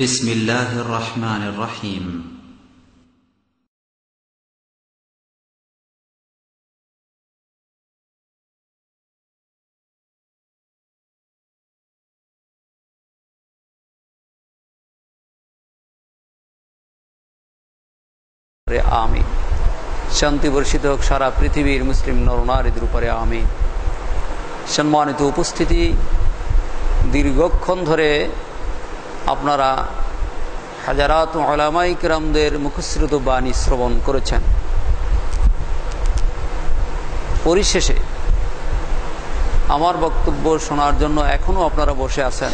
بسم الله الرحمن الرحيم আমিন। শান্তি বর্ষিত হোক সারা পৃথিবীর মুসলিম নরনারীদের উপরে আমিন। সম্মানিত উপস্থিতি, দীর্ঘক্ষণ ধরে আপনারা হাজারাত উলামায়ে কিরামদের মুখশ্রিত বাণী শ্রবণ করেছেন। পরিশেষে আমার বক্তব্য শোনার জন্য এখনও আপনারা বসে আছেন।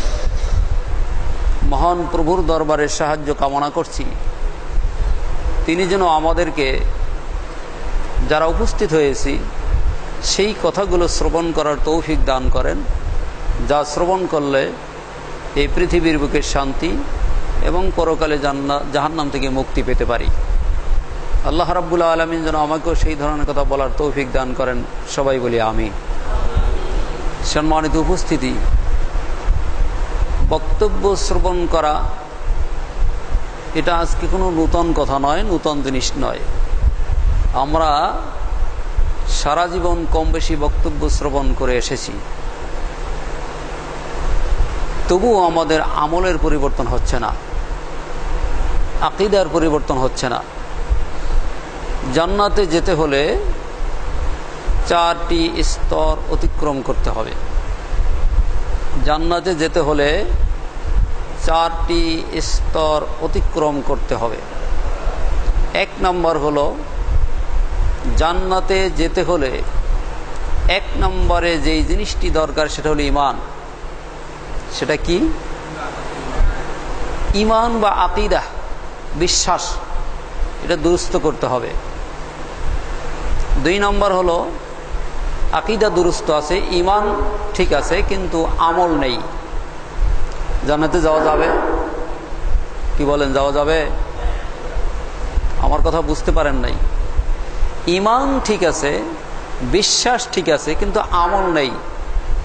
মহান প্রভুর দরবারে সাহায্য কামনা করছি, তিনি যেন আমাদেরকে যারা উপস্থিত হয়েছি সেই কথাগুলো শ্রবণ করার তৌফিক দান করেন, যা শ্রবণ করলে এই পৃথিবীর বুকে শান্তি এবং পরকালে জাহান্নাম থেকে মুক্তি পেতে পারি। আল্লাহ রাব্বুল আলামিন যেন আমাকেও সেই ধরনের কথা বলার তৌফিক দান করেন। সবাই বলি আমিন। সম্মানিত উপস্থিতি, বক্তব্য শ্রবণ করা এটা আজকে কোনো নূতন কথা নয়, নূতন জিনিস নয়। আমরা সারা জীবন কম বেশি বক্তব্য শ্রবণ করে এসেছি, তবুও আমাদের আমলের পরিবর্তন হচ্ছে না, আকীদার পরিবর্তন হচ্ছে না। জান্নাতে যেতে হলে 4টি স্তর অতিক্রম করতে হবে। জান্নাতে যেতে হলে 4টি স্তর অতিক্রম করতে হবে। 1 নম্বর হলো, জান্নাতে যেতে হলে 1 নম্বরে যেই জিনিসটি দরকার সেটা হলো ঈমান। সেটা কি? ঈমান বা আকীদা, বিশ্বাস, এটা দুরুস্ত করতে হবে। 2 নম্বর হলো, আকীদা দুরুস্ত আছে, ঈমান ঠিক আছে, কিন্তু আমল নেই। জান্নাতে যাওয়া যাবে? কি বলেন, যাওয়া যাবে? আমার কথা বুঝতে পারেন নাই। ঈমান ঠিক আছে, বিশ্বাস ঠিক আছে, কিন্তু আমল নেই,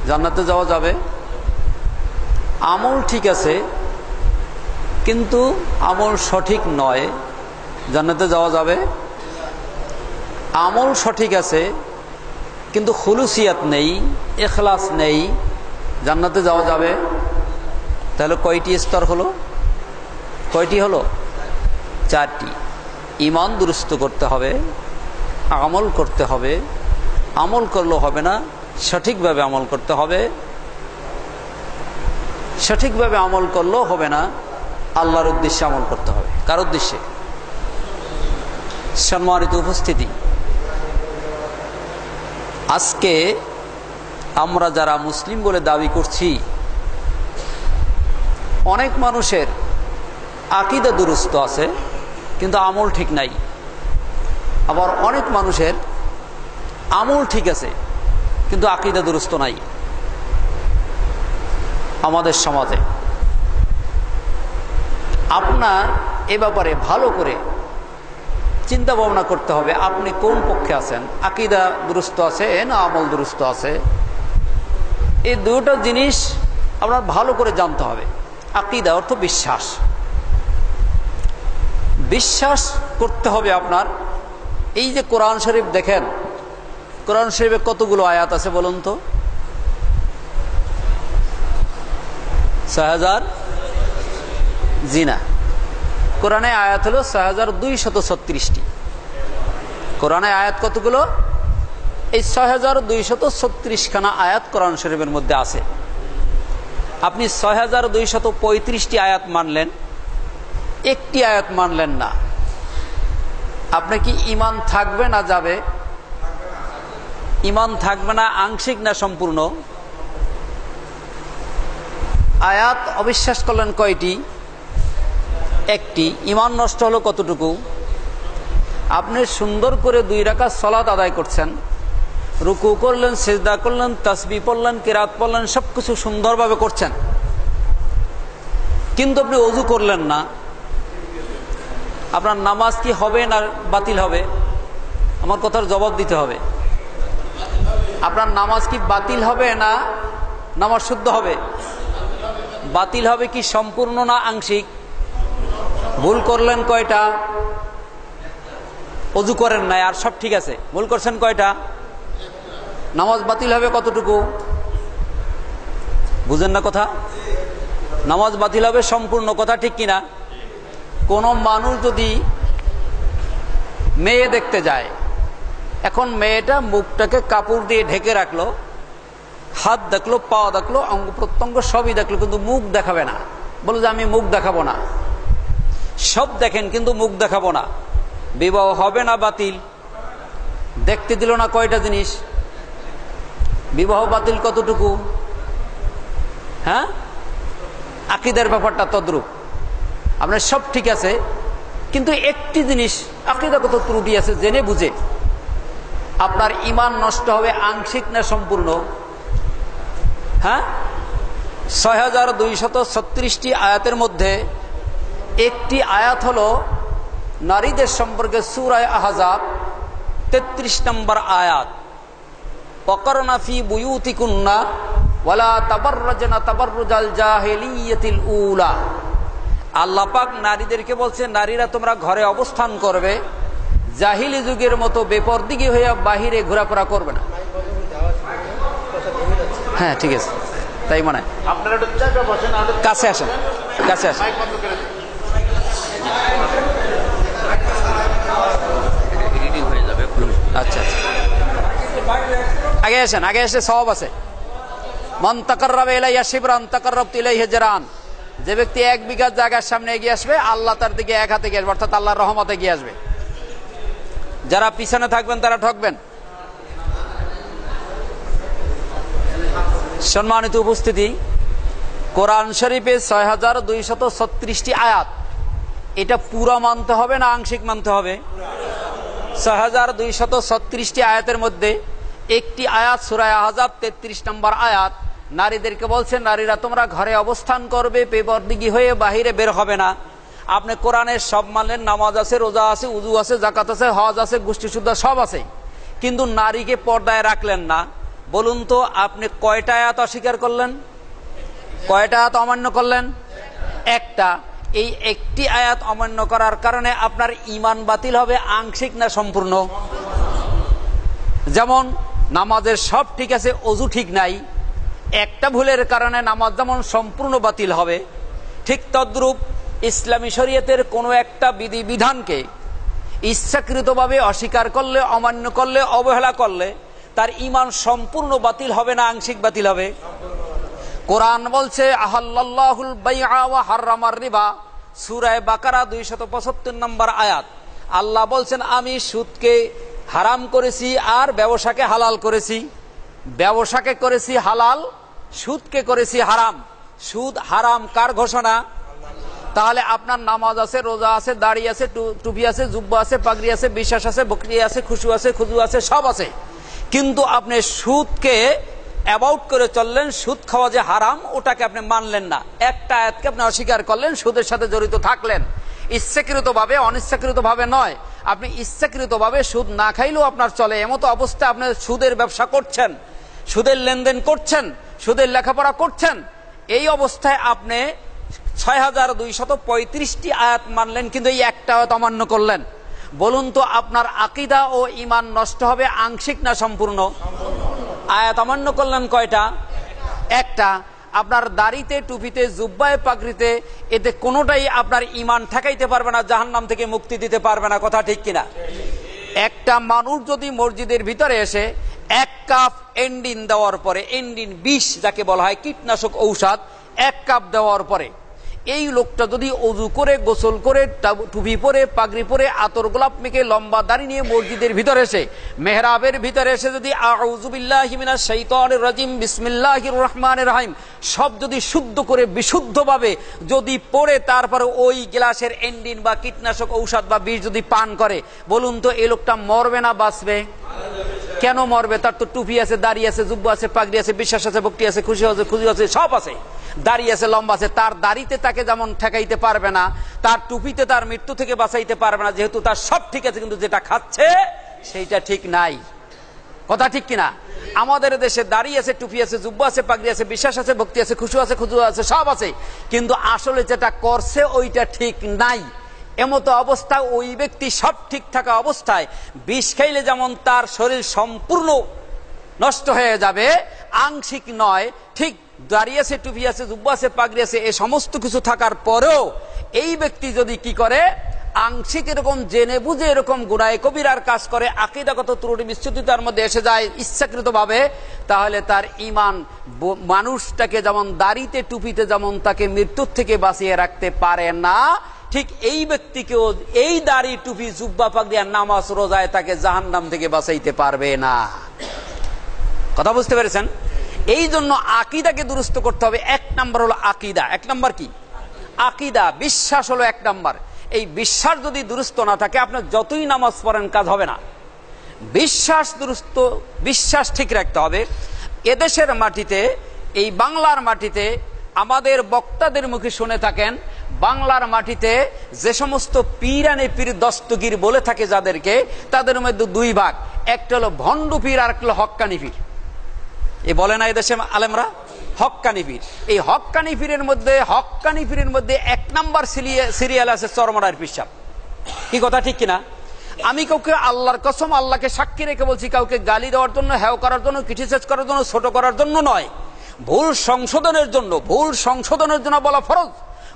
জান্নাতে যাওয়া যাবে? আমল ঠিক আছে কিন্তু আমল সঠিক নয়, জান্নাতে যাওয়া যাবে? আমল সঠিক আছে কিন্তু খুলুসিয়াত নেই, ইখলাস নেই, জান্নাতে যাওয়া যাবে? তাহলে কয়টি স্তর হলো? কয়টি হলো? 4টি। ঈমান দুরুস্ত করতে হবে, আমল করতে হবে। আমল করলেও হবে না, সঠিকভাবে আমল করতে হবে। সঠিকভাবে আমল করলেও হবে না, আল্লাহর উদ্দেশ্যে আমল করতে হবে। কার উদ্দেশ্যে? সম্মানিত উপস্থিতি, আজকে আমরা যারা মুসলিম বলে দাবি করছি, অনেক মানুষের আকীদা দুরুস্ত আছে কিন্তু আমল ঠিক নাই। আবার অনেক মানুষের আমল ঠিক আছে কিন্তু আকীদা দুরুস্ত নাই। আমাদের সমাজে আপনার এ ব্যাপারে ভালো করে চিন্তা ভাবনা করতে হবে, আপনি কোন পক্ষে আছেন। আকীদা দুরুস্ত আছে না আমল দুরুস্ত আছে? এই দুটো জিনিস আপনার ভালো করে জানতে হবে। আকীদা অর্থ বিশ্বাস। বিশ্বাস করতে হবে আপনার। এই যে কোরআন শরীফ দেখেন, কোরআন শরীফে কতগুলো আয়াত আছে বলুন তো? ৬০০০ জিনা। কোরআনে আয়াত হলো ৬২৩৬টি। কোরআনে আয়াত কতগুলো? এই ৬২৩৬খানা আয়াত কোরআন শরীফের মধ্যে আছে। আপনি ৬২৩৫টি আয়াত মানলেন, একটি আয়াত মানলেন না, আপনি কি ঈমান থাকবে না যাবে? ঈমান থাকবে না, আংশিক না সম্পূর্ণ? আয়াত অবিশ্বাস করলেন কয়টি? একটি। ঈমান নষ্ট হলো কতটুকু? আপনি সুন্দর করে 2 রাকাত সালাত আদায় করছেন, রুকু করলেন, সিজদা করলেন, তাসবিহ পড়লেন, কিরাত পড়লেন, সবকিছু সুন্দরভাবে করছেন, কিন্তু আপনি ওযু করলেন না। আপনার নামাজ কি হবে না বাতিল হবে? আমার কথার জবাব দিতে হবে। আপনার নামাজ কি বাতিল হবে না নামাজ শুদ্ধ হবে? বাতিল হবে কি সম্পূর্ণ না আংশিক? ভুল করলেন কয়টা? অজু করেন নাই আর সব ঠিক আছে, ভুল করছেন কয়টা? নামাজ বাতিল হবে কতটুকু? বুঝেন না কথা? নামাজ বাতিল হবে সম্পূর্ণ, কথা ঠিক কিনা? কোন মানুষ যদি মেয়ে দেখতে যায়, এখন মেয়েটা মুখটাকে কাপড় দিয়ে ঢেকে রাখলো, হাত দেখলো, পা দেখলো, অঙ্গ প্রত্যঙ্গ সবই দেখলো, কিন্তু মুখ দেখাবে না। বলে যে আমি মুখ দেখাবো না। সব দেখেন কিন্তু মুখ দেখাবো না, বিবাহ হবে না বাতিল? দেখতে দিল না কয়টা জিনিস? বিবাহ বাতিল কতটুকু? হ্যাঁ, আকীদার ব্যাপারটা তদ্রূপ। আপনার সব ঠিক আছে, কিন্তু একটি জিনিস আকীদাগত ত্রুটি আছে, জেনে বুঝে আপনার ঈমান নষ্ট হবে আংশিক না সম্পূর্ণ? হ্যাঁ, ৬২৩৬টি আয়াতের মধ্যে একটি আয়াত হলো নারীদের সম্পর্কে সূরা আহজাব ৩৩ নম্বর আয়াত, ওয়াকারনা ফি বুয়ুতিকুন্না ওয়ালা তাবাররাজনা তাবাররুজাল জাহিলিয়াতিল উলা। আল্লাহ পাক নারীদেরকে বলছে, নারীরা তোমরা ঘরে অবস্থান করবে, জাহিলি যুগের মতো বেপরদিগি হয়ে বাহিরে ঘোরাফেরা করবে না। হ্যাঁ ঠিক আছে, তাই মনে হয়। আপনারা কাছে আসেন, কাছে আসেন। আচ্ছা আচ্ছা, আগে আসেন, আগে এসে সওয়াব আছে। মান তাকাররাবা ইলাইয়া শিবরান তাকাররাবতু ইলাইহি জিরান। যে ব্যক্তি 1 বিঘা জায়গার সামনে এগিয়ে আসবে, আল্লাহ তার দিকে 1 হাতে এগিয়ে আসবে, অর্থাৎ আল্লাহর রহমতে এগিয়ে আসবে। যারা পিছনে থাকবেন তারা ঠকবেন। সম্মানিত উপস্থিতি, কোরআন শরীফে ৬২৩৬টি আয়াত, এটা পুরা মানতে হবে না আংশিক মানতে হবে? ৬২৩৬টি আয়াতের মধ্যে একটি আয়াত সূরা আহজাব ৩৩ নম্বর আয়াত, নারীদেরকে বলছে নারীরা তোমরা ঘরে অবস্থান করবে, বেপরদিগি হয়ে বাহিরে বের হবে না। আপনি কোরআনের সব মানলেন, নামাজ আছে, রোজা আছে, উজু আছে, যাকাত আছে, হজ আছে, গোষ্ঠী শুদ্ধ সব আছে, কিন্তু নারীকে পর্দায় রাখলেন না। বলুন তো আপনি কয়টা আয়াত অস্বীকার করলেন? কয়টা আয়াত অমান্য করলেন? একটা। এই একটি আয়াত অমান্য করার কারণে আপনার ঈমান বাতিল হবে আংশিক না সম্পূর্ণ? যেমন নামাজের সব ঠিক আছে, অজু ঠিক নাই, একটা ভুলের কারণে নামাজ যেমন সম্পূর্ণ বাতিল হবে, ঠিক তদ্রূপ ইসলামী শরীয়তের কোনো একটা বিধিবিধানকে ইচ্ছাকৃতভাবে অস্বীকার করলে, অমান্য করলে, অবহেলা করলে তার ঈমান সম্পূর্ণ বাতিল হবে না আংশিক বাতিল হবে? কোরআন বলছে আহাল্লাল্লাহুল বাইআ ওয়া হাররামার রিবা, সূরা বাকারা 275 নম্বর আয়াত। আল্লাহ বলছেন আমি সুদকে হারাম করেছি আর ব্যবসাকে হালাল করেছি। ব্যবসাকে করেছি হালাল, সুদকে করেছি হারাম। সুদ হারাম কার ঘোষণা? তাহলে আপনার নামাজ আছে, রোজা আছে, দাড়ি আছে, টুপি আছে, জুব্বা আছে, পাগড়ি আছে, বিশ্বাস আছে, বকরি আছে, খুশু আছে, খুজু আছে, সব আছে, কিন্তু আপনি সুদকে অ্যাবাউট করে চললেন, সুদ খাওয়া যে হারাম ওটাকে আপনি মানলেন না। একটা আয়াতকে আপনি অস্বীকার করলেন, সুদের সাথে জড়িত থাকলেন, ইচ্ছাকৃতভাবে, অনিচ্ছাকৃতভাবে নয়। আপনি ইচ্ছাকৃতভাবে সুদ না খাইলেও আপনার চলে, এমতো অবস্থায় আপনি সুদের ব্যবসা করছেন, সুদের লেনদেন করছেন, সুদের লেখাপড়া করছেন। এই অবস্থায় আপনি ৬২৩৫টি আয়াত মানলেন, কিন্তু এই একটা আয়াত অমান্য করলেন। বলুন তো আপনার আকীদা ও ঈমান নষ্ট হবে আংশিক না সম্পূর্ণ? আয়াত অমান্য করলেন কয়টা? একটা। আপনার দাড়িতে, টুপিতে, জুব্বায়, পাগড়িতে, এতে কোনোটাই আপনার ঈমান ঠেকাইতে পারবে না, জাহান্নাম থেকে মুক্তি দিতে পারবে না, কথা ঠিক কিনা? একটা মানুষ যদি মসজিদের ভিতরে এসে 1 কাপ এন্ডিন দেওয়ার পরে, এন্ডিন বিষ যাকে বলা হয়, কীটনাশক ঔষধ, 1 কাপ দেওয়ার পরে এই লোকটা যদি অজু করে, গোসল করে, টুপি পরে, পাগড়ি পরে, আতর গোলাপ মেখে, লম্বা দাড়ি নিয়ে মসজিদের ভিতরে এসে, মেহরাবের ভিতরে এসে যদি আউযু বিল্লাহি মিনাশ শাইতানির রাজিম বিসমিল্লাহির রহমানির রহিম সব যদি শুদ্ধ করে বিশুদ্ধভাবে যদি পড়ে তারপরে ওই গ্লাসের এন্ডিন বা কীটনাশক ঔষধ বা বিষ যদি পান করে, বলুন তো এই লোকটা মরবে না বাঁচবে? কেন মরবে? তার তো টুপি আছে, দাড়ি আছে, জুব্বা আছে, পাগড়ি আছে, বিশ্বাস আছে, ভক্তি আছে, খুশি আছে, খুশি আছে, সব আছে, দাড়ি আছে, লম্বা আছে। তার দাড়িতে তাকে যেমন ঠেকাইতে পারবে না, তার টুপিতে তার মৃত্যু থেকে বাঁচাইতে পারবে না, যেহেতু তার সব ঠিক আছে, কিন্তু যেটা খাচ্ছে সেইটা ঠিক নাই, কথা ঠিক কিনা? আমাদের দেশে দাড়ি আছে, টুপি আছে, জুব্বা আছে, পাগড়ি আছে, বিশ্বাস আছে, ভক্তি আছে, খুশি আছে, খুশু আছে, সব আছে, কিন্তু আসলে যেটা করছে ওইটা ঠিক নাই। এমতো অবস্থায় ওই ব্যক্তি সব ঠিক থাকা অবস্থায় বিষ খাইলে যেমন তার শরীর সম্পূর্ণ নষ্ট হয়ে যাবে, আংশিক নয়, ঠিক দাঁড়িয়ে আছে, টুপি আছে, জুব্বা আছে, পাগড়ি আছে, এ সমস্ত কিছু থাকার পরেও এই ব্যক্তি যদি কি করে, আংশিক এরকম জেনে বুঝে এরকম গুনাহে কবিরার কাজ করে, আকীদাগত ত্রুটি বিচ্যুতি তার মধ্যে এসে যায় ইচ্ছাকৃত ভাবে, তাহলে তার ঈমান মানুষটাকে যেমন দাড়িতে টুপিতে যেমন তাকে মৃত্যুর থেকে বাঁচিয়ে রাখতে পারে না, ঠিক এই ব্যক্তিকেও এই দাড়ি টুপি জুব্বা পাগড়ি আর নামাজ রোজায় তাকে জাহান্নাম থেকে বাঁচাইতে পারবে না। কথা বুঝতে পেরেছেন? এই জন্য আকীদাকে দুরুস্ত করতে হবে। এক নাম্বার হলো আকীদা। এক নাম্বার কি? আকীদা, বিশ্বাস হলো এক নাম্বার। এই বিশ্বাস যদি দুরুস্ত না থাকে, আপনার যতই নামাজ পড়েন কাজ হবে না। বিশ্বাস দুরুস্ত, বিশ্বাস ঠিক রাখতে হবে। এদেশের মাটিতে, এই বাংলার মাটিতে আমাদের বক্তাদের মুখে শুনে থাকেন, বাংলার মাটিতে যে সমস্ত পীরানে পীর দস্তগীর বলে থাকে যাদেরকে, তাদের মধ্যে দুই ভাগ, একটা হলো ভণ্ড পীর আর একটা হলো হক্কানি পীর। এ বলে না এদেশে আলেমরা হক্কানি পীর। এই হক্কানি পীরের মধ্যে এক নাম্বার সিরিয়াল আছে চরমনার পিসাব। কি কথা ঠিক কিনা? আমি কাউকে আল্লাহর কসম, আল্লাহকে সাক্ষী রেখে বলছি, কাউকে গালি দেওয়ার জন্য, হেয় করার জন্য, ক্রিটিসাইজ করার জন্য, ছোট করার জন্য নয়, ভুল সংশোধনের জন্য বলা ফরজ।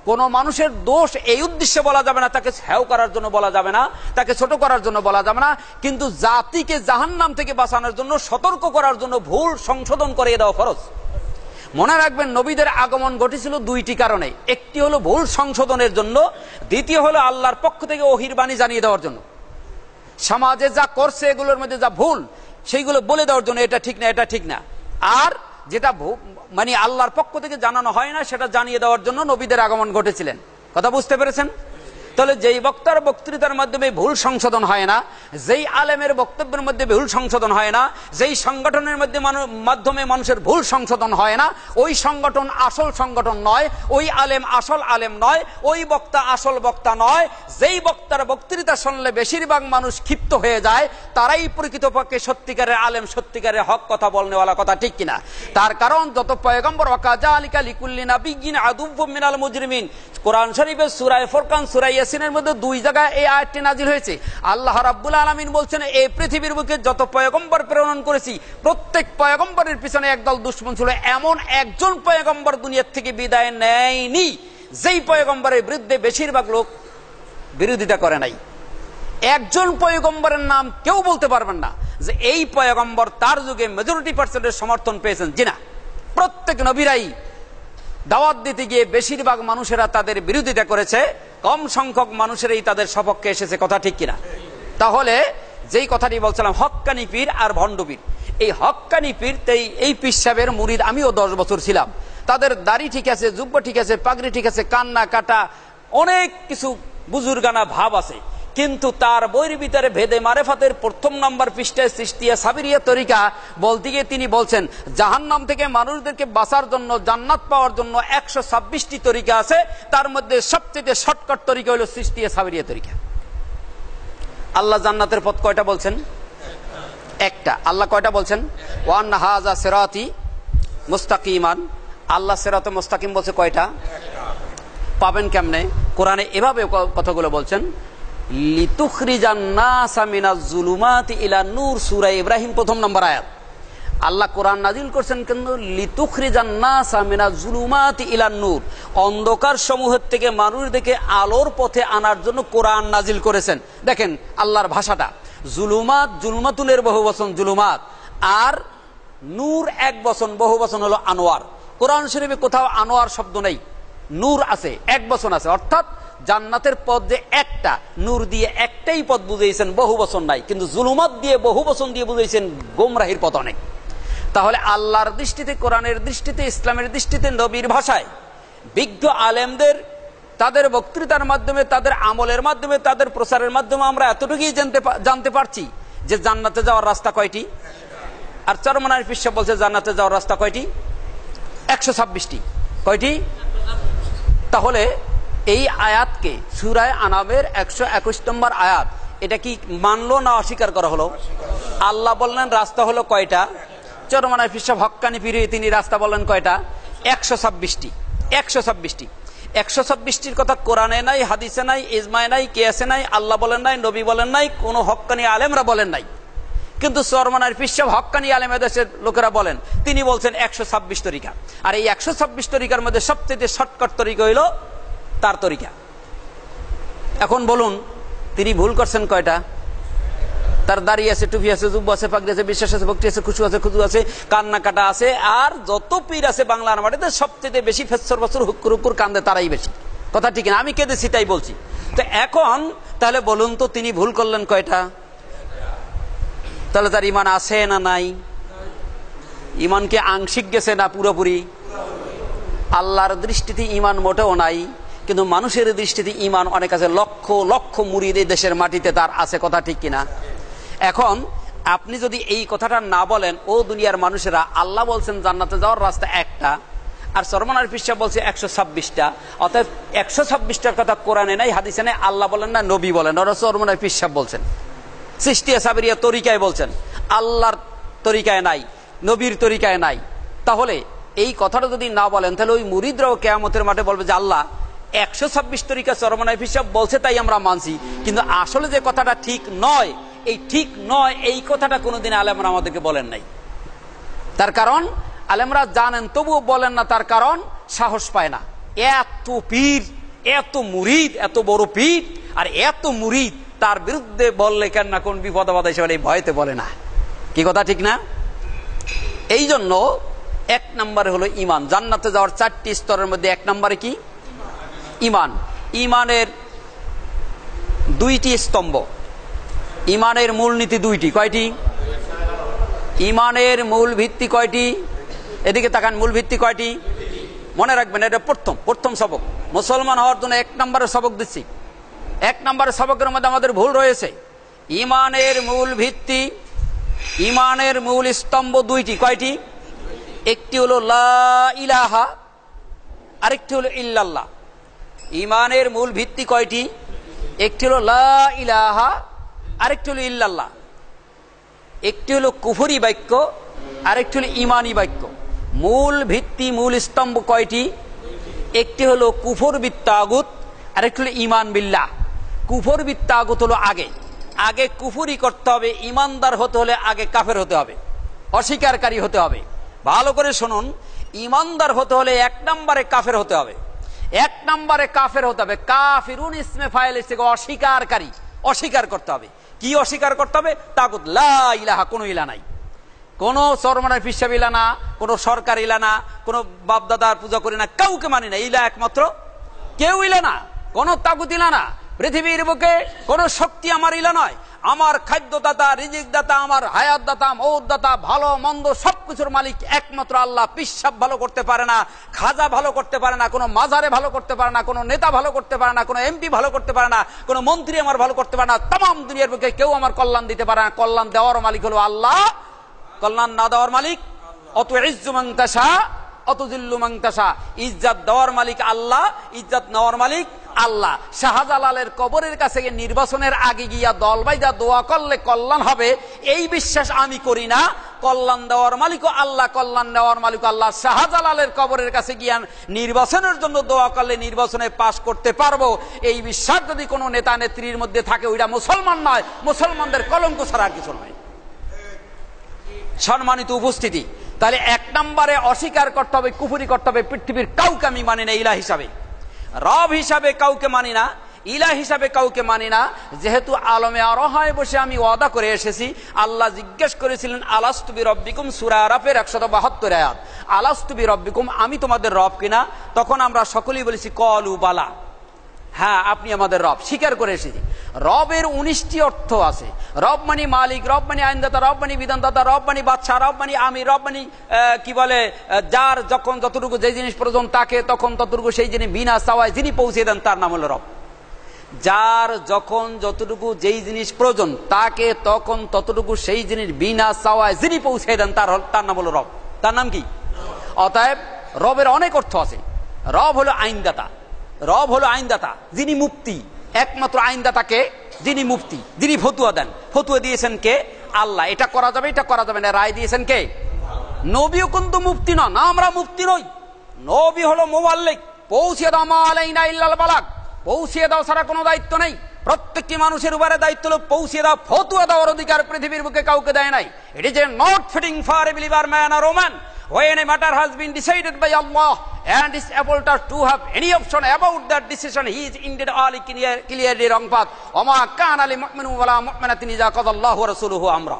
কোন মানুষের দোষ এই উদ্দেশ্যে বলা যাবে না, তাকে হেয় করার জন্য বলা যাবে না, তাকে ছোট করার জন্য বলা যাবে না, কিন্তু জাতিকে জাহান্নাম থেকে বাঁচানোর জন্য, সতর্ক করার জন্য ভুল সংশোধন করে দেওয়া ফরজ। মনে রাখবেন, নবীদের আগমন ঘটেছিল দুইটি কারণে। একটি হলো ভুল সংশোধনের জন্য, দ্বিতীয় হলো আল্লাহর পক্ষ থেকে ওহীর বাণী জানিয়ে দেওয়ার জন্য। সমাজে যা করছে এগুলোর মধ্যে যা ভুল, সেইগুলো বলে দেওয়ার জন্য, এটা ঠিক না, এটা ঠিক না। আর যেটা মানে আল্লাহর পক্ষ থেকে জানানো হয় না, সেটা জানিয়ে দেওয়ার জন্য নবীদের আগমন ঘটেছিলেন। কথা বুঝতে পেরেছেন? তাহলে যেই বক্তার বক্তৃতার মাধ্যমে ভুল সংশোধন হয় না, যেই আলেমের বক্তব্যের মধ্যে ভুল সংশোধন হয় না, যেই সংগঠনের মাধ্যমে মানুষের ভুল সংশোধন হয় না, ওই সংগঠন আসল সংগঠন নয়, ওই আলেম আসল আলেম নয়, ওই বক্তা আসল বক্তা নয়। যেই বক্তার বক্তৃতা শুনলে বেশিরভাগ মানুষ ক্ষিপ্ত হয়ে যায়, তারাই প্রকৃতপক্ষে সত্যিকারের আলেম, সত্যিকারের হক কথা বলনেওয়ালা। কথা ঠিক কিনা? তার কারণ যত পয়গম্বর, ওয়াকাযালিকা লিকুল্লি নাবিয়্যিন আদুওয়ুম মিনাল মুজরিমিন, কোরআন শরীফের সূরা ফুরকান, সূরা ইয়াসিনের মধ্যে দুই জায়গায় এই আয়াতটি নাজিল হয়েছে। আল্লাহ রাব্বুল আলামিন বলছেন, এই পৃথিবীর বুকে যত পয়গম্বর প্রেরণ করেছি, প্রত্যেক পয়গম্বরের পিছনে একদল দুশমন ছিল। এমন একজন পয়গম্বর দুনিয়ার থেকে বিদায় নেয়নি যেই পয়গম্বরের বিরুদ্ধে বেশিরভাগ লোক বিরোধিতা করে নাই। একজন পয়গম্বরের নাম কেউ বলতে পারবেন না যে এই পয়গম্বর তার যুগে মেজরিটি পার্সেন্টের সমর্থন পেয়েছেন। জি না, প্রত্যেক নবীরাই দাওয়াত দিতে গিয়ে বেশিরভাগ মানুষেরা তাদের বিরোধিতা করেছে, কম সংখ্যক মানুষেরাই তাদের সপক্ষে এসেছে। কথা ঠিক কিনা? তাহলে যেই কথাটি বলছিলাম, হক্কানি পীর আর ভণ্ড পীর, এই হক্কানি পীর, এই পীর সাহেবের মুরিদ আমিও 10 বছর ছিলাম। তাদের দাড়ি ঠিক আছে, জুব্বা ঠিক আছে, পাগড়ি ঠিক আছে, কান্না কাটা অনেক কিছু বুজুর্গানা ভাব আছে, কিন্তু তার বইয়ের ভিতরে ভেদে মারেফাতের 1 নম্বর পৃষ্ঠায় চিশতিয়া সাবিরিয়া তরিকা বলতে গিয়ে তিনি বলছেন, জাহান্নাম থেকে মানুষদেরকে বাঁচার জন্য, জান্নাত পাওয়ার জন্য 126টি তরিকা আছে, তার মধ্যে সবচেয়ে শর্টকাট তরিকা হলো চিশতিয়া সাবিরিয়া তরিকা। আল্লাহ জান্নাতের পথ কয়টা বলছেন? একটা। আল্লাহ কয়টা বলছেন? ওয়ান্না হাযা সিরাতি মুস্তাকিমান। আল্লাহ সিরাতে মুস্তাকিম বলছে কয়টা? পাবেন কেমনে? কোরআনে এভাবে কথাগুলো বলছেন, লিতুখরিজান নাসা মিনাজ জুলুমাতি ইলা নূর, সূরা ইব্রাহিম 1 নম্বর আয়াত। আল্লাহ কোরআন নাজিল করছেন কেন? লিতুখরিজান নাসা মিনাজ জুলুমাতি ইলা নূর, অন্ধকার সমূহের থেকে মানুষদেরকে আলোর পথে আনার জন্য কোরআন নাজিল করেছেন। দেখেন আল্লাহর ভাষাটা, জুলুমাত, জুলমাতুনের বহু বচন জুলুমাত, আর নূর এক বচন, বহু বচন হলো আনোয়ার। কোরআন শরীফে কোথাও আনোয়ার শব্দ নেই, নূর আছে, এক বচন আছে। অর্থাৎ জান্নাতের পথ যে একটা, নূর দিয়ে একটাই পথ বুঝাইছেন, বহু বচন নাই। কিন্তু জুলুমাত দিয়ে, বহু বচন দিয়ে বুঝাইছেন গোমরাহির পথ অনেক। তাহলে আল্লাহর দৃষ্টিতে, কোরআনের দৃষ্টিতে, ইসলামের দৃষ্টিতে, নবীর ভাষায়, বিজ্ঞ আলেমদের তাদের বক্তৃতার মাধ্যমে, তাদের আমলের মাধ্যমে, তাদের প্রচারের মাধ্যমে আমরা এতটুকুই জানতে পারছি যে জান্নাতে যাওয়ার রাস্তা কয়টি। আর চরমনার পীর সাহেব বলছে জান্নাতে যাওয়ার রাস্তা কয়টি? 126টি। কয়টি? তাহলে এই আয়াতকে, সূরা আনামের 121 নম্বর আয়াত, এটা কি মানলো না অস্বীকার করা হলো? আল্লাহ বললেন রাস্তা হলো কয়টা? চরমনার পীর সাহেব হক্কানি পীর, তিনি রাস্তা বললেন কয়টা? 126টি। 126টি। 126টির কথা কোরআনে নাই, হাদিসে নাই, ইজমায় নাই, কিয়াসে নাই, আল্লাহ বলেন নাই, নবী বলেন নাই, কোন হক্কানি আলেমরা বলেন নাই। কিন্তু চরমনার পীর সাহেব হক্কানি আলেম দেশের লোকেরা বলেন, তিনি বলছেন 126 তরিকা। আর এই 126 তরিকার মধ্যে সবচেয়ে শর্টকাট তরিকা হইল তার তরিকা। এখন বলুন তিনি ভুল করছেন কয়টা? তার দাড়ি আছে, টুপি আছে, জুব্বা আছে, পাগড়ি আছে, বিশ্বাস আছে, ভক্তি আছে, খুশু আছে, খুদু আছে, কান্না কাটা আছে, আর যত পীর আছে বাংলার মাটিতে সবচেয়ে বেশি ফেসর বছর হুক্কুর হুক্কুর কান্দে তারাই বেশি। কথা ঠিক না? আমি কেঁদেছি তাই বলছি। তো এখন তাহলে বলুন তো তিনি ভুল করলেন কয়টা? তাহলে তার ইমান আছে না নাই? ইমান কি আংশিক গেছে না পুরোপুরি? আল্লাহর দৃষ্টিতে ইমান মোটেও নাই, কিন্তু মানুষের দৃষ্টিতে ইমান অনেক আছে। লক্ষ লক্ষ মুরিদ এই দেশের মাটিতে তার আছে। কথা ঠিক কিনা? এখন আপনি যদি এই কথাটা না বলেন, ও দুনিয়ার মানুষেরা আল্লাহ বলছেন জান্নাতে যাওয়ার রাস্তা একটা, আর চরমনার পীর সাহেব বলছে 126টা, অতএব 126টার কথা কোরআনে নাই, হাদিসে নাই, আল্লাহ বলেন না, নবী বলেন, ওরা চরমনার পীর সাহেব বলছেন। সৃষ্টিয়া সাবরিয়া তরিকায় বলছেন, আল্লাহর তরিকায় নাই, নবীর তরিকায় নাই। তাহলে এই কথাটা যদি না বলেন, তাহলে ওই মুরিদরাও কিয়ামতের মাঠে বলবে যে আল্লাহ 126 তরিকা চরমনার পীর সাহেব বলছে তাই আমরা মানছি, কিন্তু আসলে যে কথাটা ঠিক নয়, এই ঠিক নয় এই কথাটা কোনোদিন আলেমরা আমাদেরকে বলেন নাই। তার কারণ আলেমরা জানেন তবুও বলেন না, তার কারণ সাহস পায় না। এত পীর, এত মুরিদ, এত বড় পীর আর এত মুরিদ, তার বিরুদ্ধে বললে কেন না কোন বিপদ আপদ এসে বলে, এই ভয়তে বলে না। কি কথা ঠিক না? এই জন্য 1 নম্বরে হলো ইমান। জান্নাতে যাওয়ার 4টি স্তরের মধ্যে 1 নম্বরে কি? ইমান। ইমানের 2টি স্তম্ভ। ইমানের মূলনীতি 2টি। কয়টি? ইমানের মূল ভিত্তি কয়টি? এদিকে তাকান, মূল ভিত্তি কয়টি? মনে রাখবেন, এটা প্রথম সবক। মুসলমান হওয়ার জন্য 1 নম্বরের সবক দিচ্ছি। 1 নম্বরের সবকের মধ্যে আমাদের ভুল রয়েছে। ইমানের মূল ভিত্তি, ইমানের মূল স্তম্ভ 2টি। কয়টি? একটি হলো লা ইলাহা, আরেকটি হলো ইল্লাল্লাহ। ইমানের মূল ভিত্তি কয়টি? একটি হলো লা ইলাহা, আরেকটি হলো ইল্লাল্লাহ। একটি হলো কুফরি বাক্য, আরেকটি হলো ইমানি বাক্য। মূল ভিত্তি, মূল স্তম্ভ কয়টি? একটি হলো কুফর বিত্তাগুত, আরেকটি হলো ইমান বিল্লাহ। কুফর বিত্তাগুত হলো আগে কুফরি করতে হবে, ইমানদার হতে হলে আগে কাফের হতে হবে, অস্বীকারী হতে হবে। ভালো করে শুনুন, ইমানদার হতে হলে 1 নম্বরে কাফের হতে হবে। 1 নম্বরে কাফের হতে হবে। কাফিরুন ইসমে ফাইল থেকে অস্বীকারী, অস্বীকার করতে হবে। কি অস্বীকার করতে হবে? তাগুত, লা ইলাহা, কোনো ইলা নাই, কোন চরমনার পীর সাহেব ইলা না, কোন সরকার ইলা না, কোন বাপদাদার পূজা করি না, কাউকে মানি না, ইলা একমাত্র কেউ ইলা না, কোন তাগুত ইলা না। পৃথিবীর বুকে কোন শক্তি আমার ইলা নয়। আমার খাদ্যদাতা, রিজিক দাতা, আমার হায়াত দাতা, মৌত দাতা, ভালো মন্দ সবকিছুর মালিক একমাত্র আল্লাহ। পিসাব ভালো করতে পারে না, খাজা ভালো করতে পারে না, কোনো মাজারে ভালো করতে পারে না, কোনো নেতা ভালো করতে পারে না, কোনো এমপি ভালো করতে পারে না, কোনো মন্ত্রী আমার ভালো করতে পারে না। তাম দুনিয়ার বুকে কেউ আমার কল্যাণ দিতে পারে না। কল্যাণ দেওয়ার মালিক হলো আল্লাহ, কল্যাণ না দেওয়ার মালিক অত ইজ্জু মান তাশা অত জিল্লু মান তাশা। ইজ্জত দেওয়ার মালিক আল্লাহ, ইজ্জত নেওয়ার মালিক আল্লাহ। শাহজালালের কবরের কাছে নির্বাচনের আগে গিয়া দল বাইদা দোয়া করলে কল্যাণ হবে, এই বিশ্বাস আমি করি না। কল্যাণ দেওয়ার মালিক আল্লাহ, কল্যাণ নেওয়ার মালিক আল্লাহ। শাহজালালের কবরের কাছে গিয়া নির্বাচনের জন্য দোয়া করলে নির্বাচনে পাশ করতে পারবো, এই বিশ্বাস যদি কোনো নেতা নেত্রীর মধ্যে থাকে, ওইটা মুসলমান নয়, মুসলমানদের কলঙ্ক ছাড়া আর কিছু নয়। সম্মানিত উপস্থিতি, তাহলে 1 নম্বরে অস্বীকার করতে হবে, কুফরি করতে হবে। পৃথিবীর কাউকে আমি মানি না ইলাহ হিসাবে, রব হিসাবে কাউকে মানি না, ইলাহ হিসাবে কাউকে মানি না। যেহেতু আলমে আরোহায় বসে আমি ওয়াদা করে এসেছি, আল্লাহ জিজ্ঞেস করেছিলেন আলাস্তু বিরব্বিকুম, সূরা আরাফের 172 আয়াত, আলাস্তু বিরব্বিকুম, আমি তোমাদের রব কিনা? তখন আমরা সকলেই বলেছি কলু বালা, হ্যাঁ আপনি আমাদের রব, স্বীকার করে এসেছি। রবের 19টি অর্থ আছে। রব মানে মালিক, রব মানে আইনদাতা, রব মানে বিধানদাতা, রব মানে বাদশাহ, রব মানে আমি, রব মানে কি বলে যার যখন যতটুকু যে জিনিস প্রয়োজন তাকে তখন ততটুকু সেই জিনিস বিনা চাওয়ায় যিনি পৌঁছে দেন তার নাম হলো রব। যার যখন যতটুকু যেই জিনিস প্রয়োজন তাকে তখন ততটুকু সেই জিনিস বিনা চাওয়ায় যিনি পৌঁছে দেন তার নাম হলো রব। তার নাম কি? অতএব রবের অনেক অর্থ আছে। রব হলো আইনদাতা, রব হলো আইনদাতা, যিনি মুফতি। একমাত্র আইনদাতাকে যিনি মুফতি, যিনি ফতুয়া দেন। ফতুয়া দিয়েছেন কে? আল্লাহ। এটা করা যাবে, এটা করা যাবে না, রায় দিয়েছেন কে? নবীও কিন্তু মুফতি নন, আমরা মুফতি নই। নবী হলো মুবাল্লিগ, পৌঁছিয়ে দাও, মা আলাইনা ইল্লাল বালাগ, পৌঁছিয়ে দাও ছাড়া কোনো দায়িত্ব নেই। প্রত্যেকটি মানুষের উপরে দায়িত্ব হলো পৌঁছিয়ে দাও। ফতুয়া দেওয়ার অধিকার পৃথিবীর বুকে কাউকে দেয় নাই। It is not fitting for a believer man or woman when a matter has been decided by Allah and is able to have any option about that decision, he is indeed all clearly wrong path. ওমা কানা লিল মুমিনিন ওয়ালা মুমিনাতিন ইযা কাযাল্লাহু ওয়া রাসূলুহু আমরা।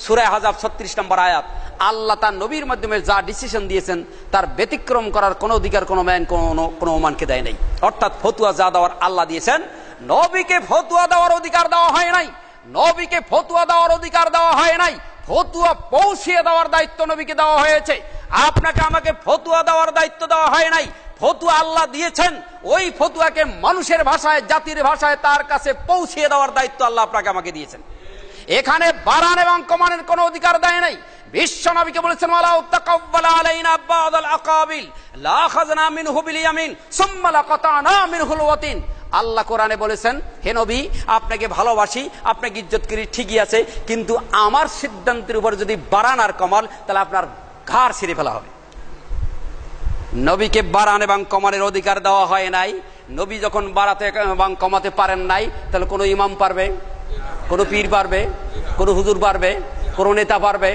সূরা আহজাব 36 নম্বর আয়াত। আল্লাহ তার নবীর মাধ্যমে যা ডিসিশন দিয়েছেন তার ব্যতিক্রম করার কোনো অধিকার কোনো ম্যান কোনো ওমানকে দেয় নাই। অর্থাৎ ফতুয়া যা দেওয়ার আল্লাহ দিয়েছেন, নবীকে ফতুয়া দেওয়ার অধিকার দেওয়া হয় নাই। নবীকে ফতুয়া দেওয়ার অধিকার দেওয়া হয় নাই। ফতুয়া পৌঁছিয়ে দেওয়ার দায়িত্ব নবীকে দেওয়া হয়েছে। আপনাকে আমাকে ফতুয়া দেওয়ার দায়িত্ব দেওয়া হয় নাই। ফতুয়া আল্লাহ দিয়েছেন, ওই ফতুয়াকে মানুষের ভাষায়, জাতির ভাষায় তার কাছে পৌঁছিয়ে দেওয়ার দায়িত্ব আল্লাহ আপনাকে আমাকে দিয়েছেন। এখানে বাড়ান এবং কমানোর কোনো অধিকার দেয় নাই। বিশ্ব নবীকে বলেছেন, ওয়ালাউ তাকাব্বালা আলাইনা বা'দাল আকাবিল লা আখাযনা মিনহু বিল ইয়ামিন সুম্মা লাকাতানা মিনহুল ওয়াতিন। আল্লাহ কোরআনে বলেছেন, হে নবী, আপনাকে ভালোবাসি, আপনাকে ইজ্জত করি, ঠিকই আছে, কিন্তু আমার সিদ্ধান্তের উপর যদি বাড়ান আর কমান তাহলে আপনার ঘাড় ছিঁড়ে ফেলা হবে। নবীকে বাড়ান এবং কমানোর অধিকার দেওয়া হয় নাই। নবী যখন বাড়াতে এবং কমাতে পারেন নাই, তাহলে কোনো ইমাম পারবে? কোনো পীর পারবে? কোনো হুজুর পারবে? কোনো নেতা পারবে?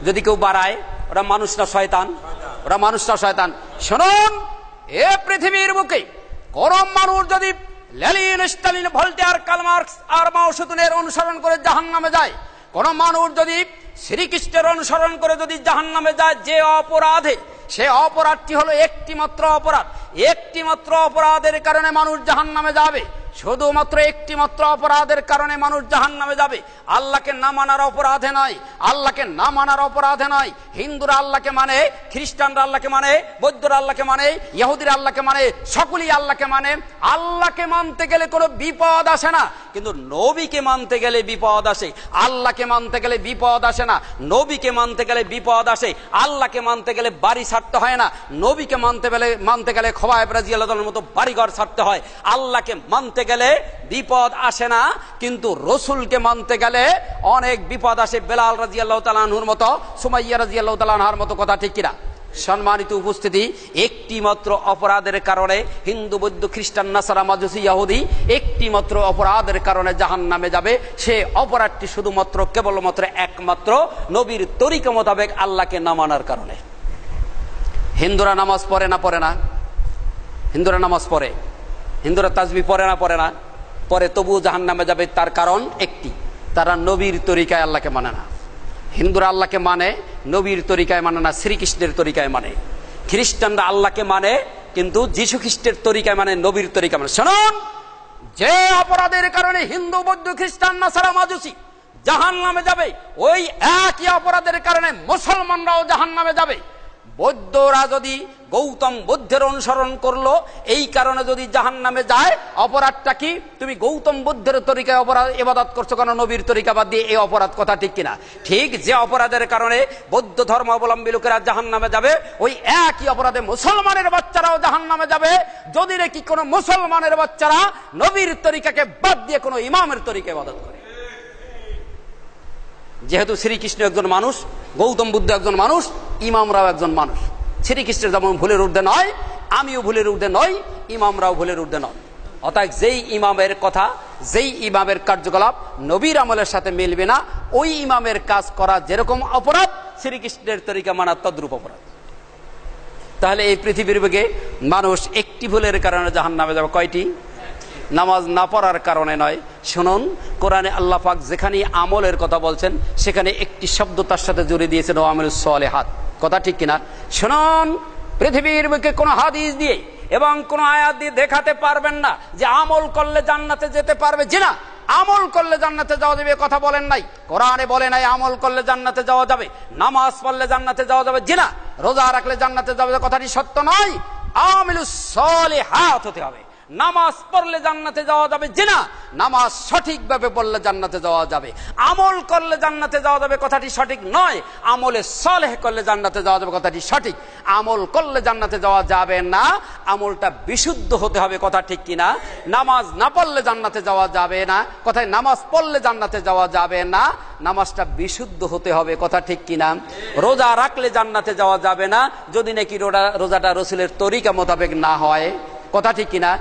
যদি কেউ বাড়ায়, ওরা মানুষ না শয়তান? ওরা মানুষ না শয়তান? শুনুন, এ পৃথিবীর বুকে কোন মানুষ যদি লেনিন, স্টালিন, ভোল্টেয়ার, কার্ল মার্কস আর মাও সেতুনের অনুসরণ করে জাহান্নামে যায়, কোন মানুষ যদি শ্রীকৃষ্ণের অনুসরণ করে যদি জাহান্নামে যায়, যে অপরাধে, সে অপরাধটি হলো একটি মাত্র অপরাধ। একটি মাত্র অপরাধের কারণে মানুষ জাহান্নামে যাবে। শুধুমাত্র একটি মাত্র অপরাধের কারণে মানুষ জাহান্নামে যাবে। আল্লাহকে না মানার অপরাধে নয়। আল্লাহকে না মানার অপরাধে নয়। হিন্দুরা আল্লাহকে মানে, খ্রিস্টানরা আল্লাহকে মানে, বৌদ্ধরা আল্লাহকে মানে, ইহুদিরা আল্লাহকে মানে, সকলেই আল্লাহকে মানে। আল্লাহকে মানতে গেলে কোনো বিপদ আসে না, কিন্তু নবীকে মানতে গেলে বিপদ আসে। আল্লাহকে মানতে গেলে বিপদ আসে না, নবীকে মানতে গেলে বিপদ আসে। আল্লাহকে মানতে গেলে বাড়ি ছাড়তে হয় না, নবীকে মানতে গেলে খোবাইব রাদিয়াল্লাহু তাআলার মতো বাড়িঘর ছাড়তে হয়। আল্লাহকে মানতে গেলে বিপদ আসে না, কিন্তু রসুলকে মানতে গেলে অনেক বিপদ আসে। বেলাল রাদিয়াল্লাহু তাআলা আনহুর মতো, সুমাইয়া রাদিয়াল্লাহু তাআলা আনহার মতো। কথা ঠিক কিনা? সম্মানিত উপস্থিতি, একটি মাত্র অপরাধের কারণে হিন্দু, বৌদ্ধ, খ্রিস্টান, নাসারা, মাজুসি, ইহুদি একটি মাত্র অপরাধের কারণে জাহান্নামে যাবে। সে অপরাধটি শুধুমাত্র কেবলমাত্র একমাত্র নবীর তরিকা মোতাবেক আল্লাহকে না মানার কারণে। হিন্দুরা নামাজ পড়ে না? পড়ে না? হিন্দুরা নামাজ পড়ে, হিন্দুরা তাসবিহ পড়ে না? পড়ে না? পরে তবুও জাহান্নামে যাবে। তার কারণ একটি, তারা নবীর তরিকায় আল্লাহকে মানে না। হিন্দুরা আল্লাহকে মানে, নবীর তরিকায় মানে না, শ্রীকৃষ্ণের তরিকায় মানে। খ্রিস্টানরা আল্লাহকে মানে, কিন্তু যীশু খ্রিস্টের তরিকায় মানে, নবীর তরিকায় মানে। শুনুন, যে অপরাধের কারণে হিন্দু, বৌদ্ধ, খ্রিস্টান, নাসারা, মাজুসি জাহান্নামে যাবে, ওই একই অপরাধের কারণে মুসলমানরাও জাহান্নামে যাবে। বৌদ্ধরা যদি গৌতম বুদ্ধের অনুসরণ করলো, এই কারণে যদি জাহান্নামে যায়, অপরাধটা কি? তুমি গৌতম বুদ্ধের তরিকায় ইবাদত করছো কেন, নবীর তরিকা বাদ দিয়ে? এই অপরাধ। কথা ঠিক কিনা? ঠিক যে অপরাধের কারণে বৌদ্ধ ধর্মাবলম্বী লোকেরা জাহান্নামে যাবে, ওই একই অপরাধে মুসলমানের বাচ্চারাও জাহান্নামে যাবে, যদি নাকি কোনো মুসলমানের বাচ্চারা নবীর তরিকাকে বাদ দিয়ে কোনো ইমামের তরিকায় ইবাদত করে। যেহেতু শ্রীকৃষ্ণ একজন মানুষ, গৌতম বুদ্ধ একজন মানুষ, ইমামরাও একজন মানুষ। শ্রীকৃষ্ণের যেমন ভুলের ঊর্ধ্বে নয়, আমিও ভুলের ঊর্ধ্বে নই, ইমামরাও ভুলের ঊর্ধ্বে নয়। অর্থাৎ যেই ইমামের কথা, যেই ইমামের কার্যকলাপ নবীর আমলের সাথে মিলবে না, ওই ইমামের কাজ করা যেরকম অপরাধ, শ্রীকৃষ্ণের তরিকা মানা তদ্রূপ অপরাধ। তাহলে এই পৃথিবীর বুকে মানুষ একটি ভুলের কারণে জাহান্নামে যাবে। কয়টি? নামাজ না পড়ার কারণে নয়। শুনুন, কোরআনে আল্লাহ পাক যেখানে আমলের কথা বলছেন, সেখানে একটি শব্দ তার সাথে জুড়ে দিয়েছেন, ও আমলুস সালেহাত। কথা ঠিক কিনা? শুনুন, পৃথিবীর বুকে কোনো হাদিস দিয়ে এবং কোন আয়াত দিয়ে দেখাতে পারবেন না যে আমল করলে জান্নাতে যেতে পারবে। জি না, আমল করলে জান্নাতে যাওয়া যাবে কথা বলেন নাই। কোরআনে বলে নাই আমল করলে জান্নাতে যাওয়া যাবে, নামাজ পড়লে জান্নাতে যাওয়া যাবে। জি না, রোজা রাখলে জান্নাতে যাওয়া যাবে, কথাটি সত্য নয়। আমিলুস সালিহাত হতে হবে, নামাজ পড়লে জান্নাতে যাওয়া যাবে জিনা, নামাজ সঠিকভাবে পড়লে জান্নাতে যাওয়া যাবে। আমল করলে জান্নাতে যাওয়া যাবে কথাটি সঠিক নয়, আমলে সালেহ করলে জান্নাতে যাওয়া যাবে কথাটি সঠিক। আমল করলে জান্নাতে যাওয়া যাবে না, আমলটা বিশুদ্ধ হতে হবে, কথা ঠিক কিনা? নামাজ না পড়লে জান্নাতে যাওয়া যাবে না, কথায় নামাজ পড়লে জান্নাতে যাওয়া যাবে না, নামাজটা বিশুদ্ধ হতে হবে, কথা ঠিক কিনা? রোজা রাখলে জান্নাতে যাওয়া যাবে না যদি নাকি রোজাটা রসুলের তরিকা মোতাবেক না হয়, কথা ঠিক কিনা?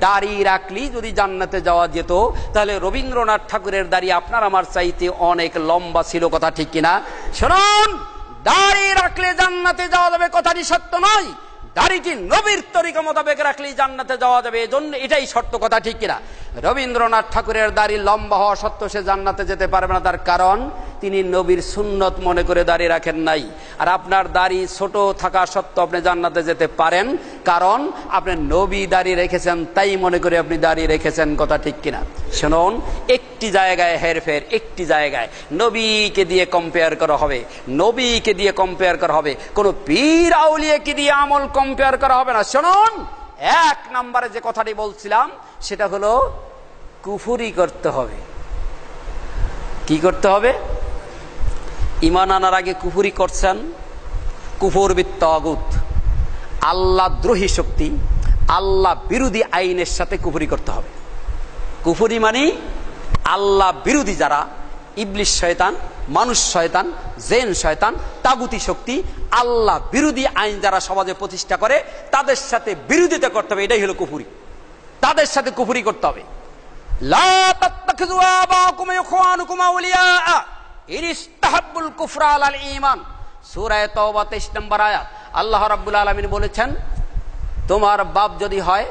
দাড়ি রাখলি যদি জান্নাতে যাওয়া যেত তাহলে রবীন্দ্রনাথ ঠাকুরের দাড়ি আপনার আমার চাইতে অনেক লম্বা ছিল, কথা ঠিক কিনা? শুনুন, দাড়ি রাখলে জান্নাতে যাওয়া যাবে কথাটি সত্য নয়, দাড়িটি নবীর তরিকা মোতাবেক রাখলেই জান্নাতে যাওয়া যাবে, এজন্য এটাই সত্য, কথা ঠিক কিনা? রবীন্দ্রনাথ ঠাকুরের দাড়ি লম্বা হওয়া সত্ত্বেও সে জান্নাতে যেতে পারবে না, তার কারণ তিনি নবীর সুন্নত মনে করে দাড়ি রাখেন নাই। আর আপনার দাড়ি ছোট থাকা সত্ত্বেও আপনি জান্নাতে যেতে পারেন, কারণ আপনি নবী দাড়ি রেখেছেন তাই মনে করে আপনি দাড়ি রেখেছেন, কথা ঠিক কিনা? শুনুন, একটি জায়গায় হেরফের, একটি জায়গায় নবীকে দিয়ে কম্পেয়ার করা হবে, নবীকে দিয়ে কম্পেয়ার করা হবে, কোন পীর আউলিয়াকে দিয়ে আমল কম্পেয়ার করা হবে না। শুনুন, এক নম্বরে যে কথাটি বলছিলাম সেটা হলো কুফরি করতে হবে। কি করতে হবে? ঈমান আনার আগে কুফরি করছেন, কুফর বিত্তাগুত, আল্লাহ দ্রোহী শক্তি, আল্লাহ বিরোধী আইনের সাথে কুফরি করতে হবে। কুফরি মানে আল্লাহ বিরোধী যারা, ইবলিস শয়তান, মানুষ শয়তান, জেন শয়তান, তাগুতি শক্তি, আল্লাহ বিরোধী আইন যারা সমাজে প্রতিষ্ঠা করে তাদের সাথে বিরোধিতা করতে হবে, এটাই হলো কুফরি। তাদের সাথে কুফরি করতে হবে। লা তাত্তাখিযু আবাকুম ইখওয়ানুকুম আউলিয়া ইন ইসতাহাব্বুল কুফরা আলাল ঈমান, সূরা তাওবা 23 নম্বর আয়াত। আল্লাহ রাব্বুল আলামিন বলেছেন, তোমার বাপ যদি হয়,